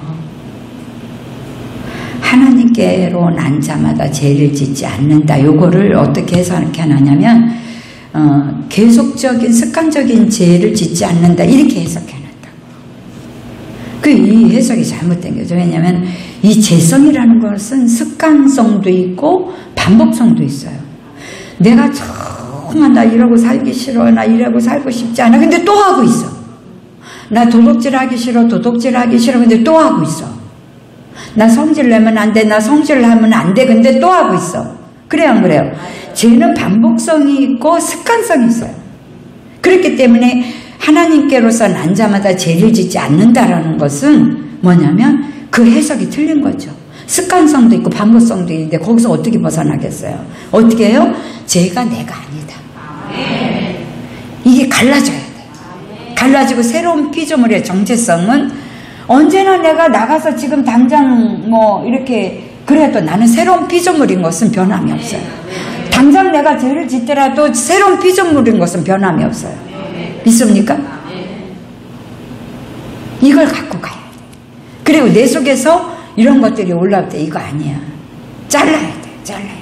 Speaker 1: 하나님께로 난 자마다 죄를 짓지 않는다. 요거를 어떻게 해석해놨냐면 계속적인 습관적인 죄를 짓지 않는다 이렇게 해석해놨다고. 이 해석이 잘못된 거죠. 왜냐하면 이 죄성이라는 것은 습관성도 있고 반복성도 있어요. 내가 정말 나 이러고 살기 싫어, 나 이러고 살고 싶지 않아. 근데 또 하고 있어. 나 도둑질하기 싫어, 도둑질하기 싫어. 근데 또 하고 있어. 나 성질 내면 안 돼, 나 성질 하면 안 돼. 근데 또 하고 있어. 그래요, 안 그래요? 죄는 반복성이 있고 습관성이 있어요. 그렇기 때문에 하나님께로서 난 자마다 죄를 짓지 않는다라는 것은 뭐냐면 그 해석이 틀린 거죠. 습관성도 있고 반복성도 있는데 거기서 어떻게 벗어나겠어요? 어떻게 해요? 죄가 내가 아니다. 이게 갈라져야 돼. 갈라지고 새로운 피조물의 정체성은 언제나 내가 나가서 지금 당장 뭐 이렇게 그래도 나는 새로운 피조물인 것은 변함이 없어요. 당장 내가 죄를 짓더라도 새로운 피조물인 것은 변함이 없어요. 믿습니까? 이걸 갖고 가야 돼. 그리고 내 속에서 이런 것들이 올라올 때 이거 아니야. 잘라야 돼. 잘라야 돼.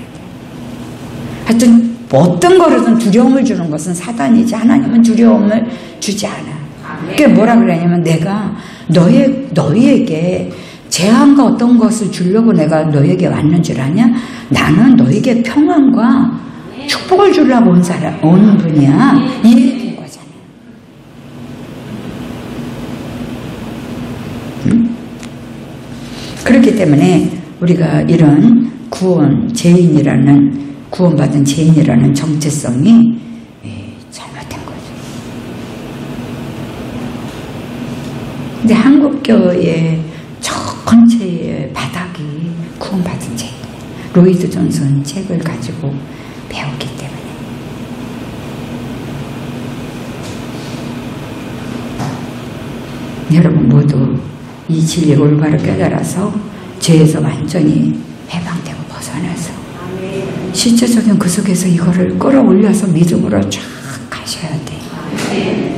Speaker 1: 하여튼 어떤 거로든 두려움을 주는 것은 사단이지 하나님은 두려움을 주지 않아. 그게 뭐라 그러냐면 내가 너희에게 재앙과 어떤 것을 주려고 내가 너희에게 왔는 줄 아냐? 나는 너희에게 평안과 축복을 주려고 온 분이야. 이 얘기인 거잖아. 그렇기 때문에 우리가 이런 구원받은 죄인이라는 정체성이 잘못된 거죠. 근데 한국교회의 전체의 바닥이 구원받은 죄. 로이드 존슨 책을 가지고 배웠기 때문에. 여러분 모두 이 진리를 올바로 깨달아서 죄에서 완전히 해방되고 벗어나서 실제적인 그 속에서 이거를 끌어올려서 믿음으로 쫙 가셔야 돼.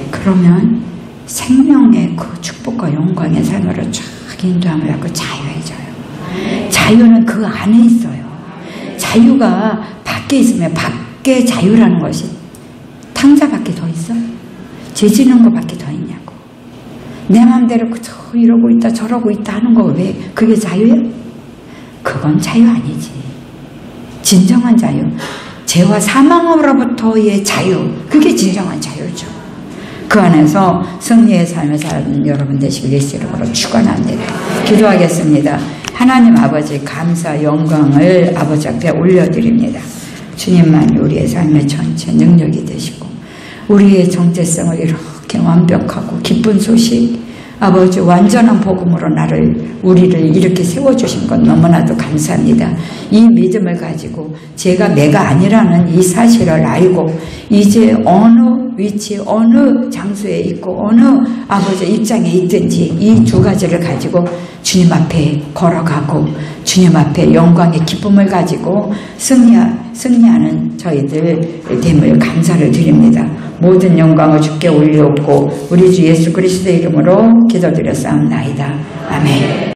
Speaker 1: 그러면 생명의 그 축복과 영광의 삶으로 쫙 인도함을 받고 자유해져요. 자유는 그 안에 있어요. 자유가 밖에 있으면 밖에 자유라는 것이 탕자 밖에 더 있어? 죄 지는 거 밖에 더 있냐고. 내 마음대로 이러고 있다 저러고 있다 하는 거 왜 그게 자유야? 그건 자유 아니지. 진정한 자유, 죄와 사망으로부터의 자유, 그게 진정한 자유죠. 그 안에서 승리의 삶을 사는 여러분 되시길 예수 이름으로 축원합니다. 기도하겠습니다. 하나님 아버지 감사 영광을 아버지 앞에 올려드립니다. 주님만이 우리의 삶의 전체 능력이 되시고 우리의 정체성을 이렇게 완벽하고 기쁜 소식 아버지 완전한 복음으로 우리를 이렇게 세워주신 것 너무나도 감사합니다. 이 믿음을 가지고 제가 내가 아니라는 이 사실을 알고 이제 어느 위치 어느 장소에 있고 어느 아버지 입장에 있든지 이 두 가지를 가지고 주님 앞에 걸어가고 주님 앞에 영광의 기쁨을 가지고 승리하는 저희들 됨을 감사를 드립니다. 모든 영광을 주께 올리옵고 우리 주 예수 그리스도의 이름으로 기도드렸사옵나이다. 아멘.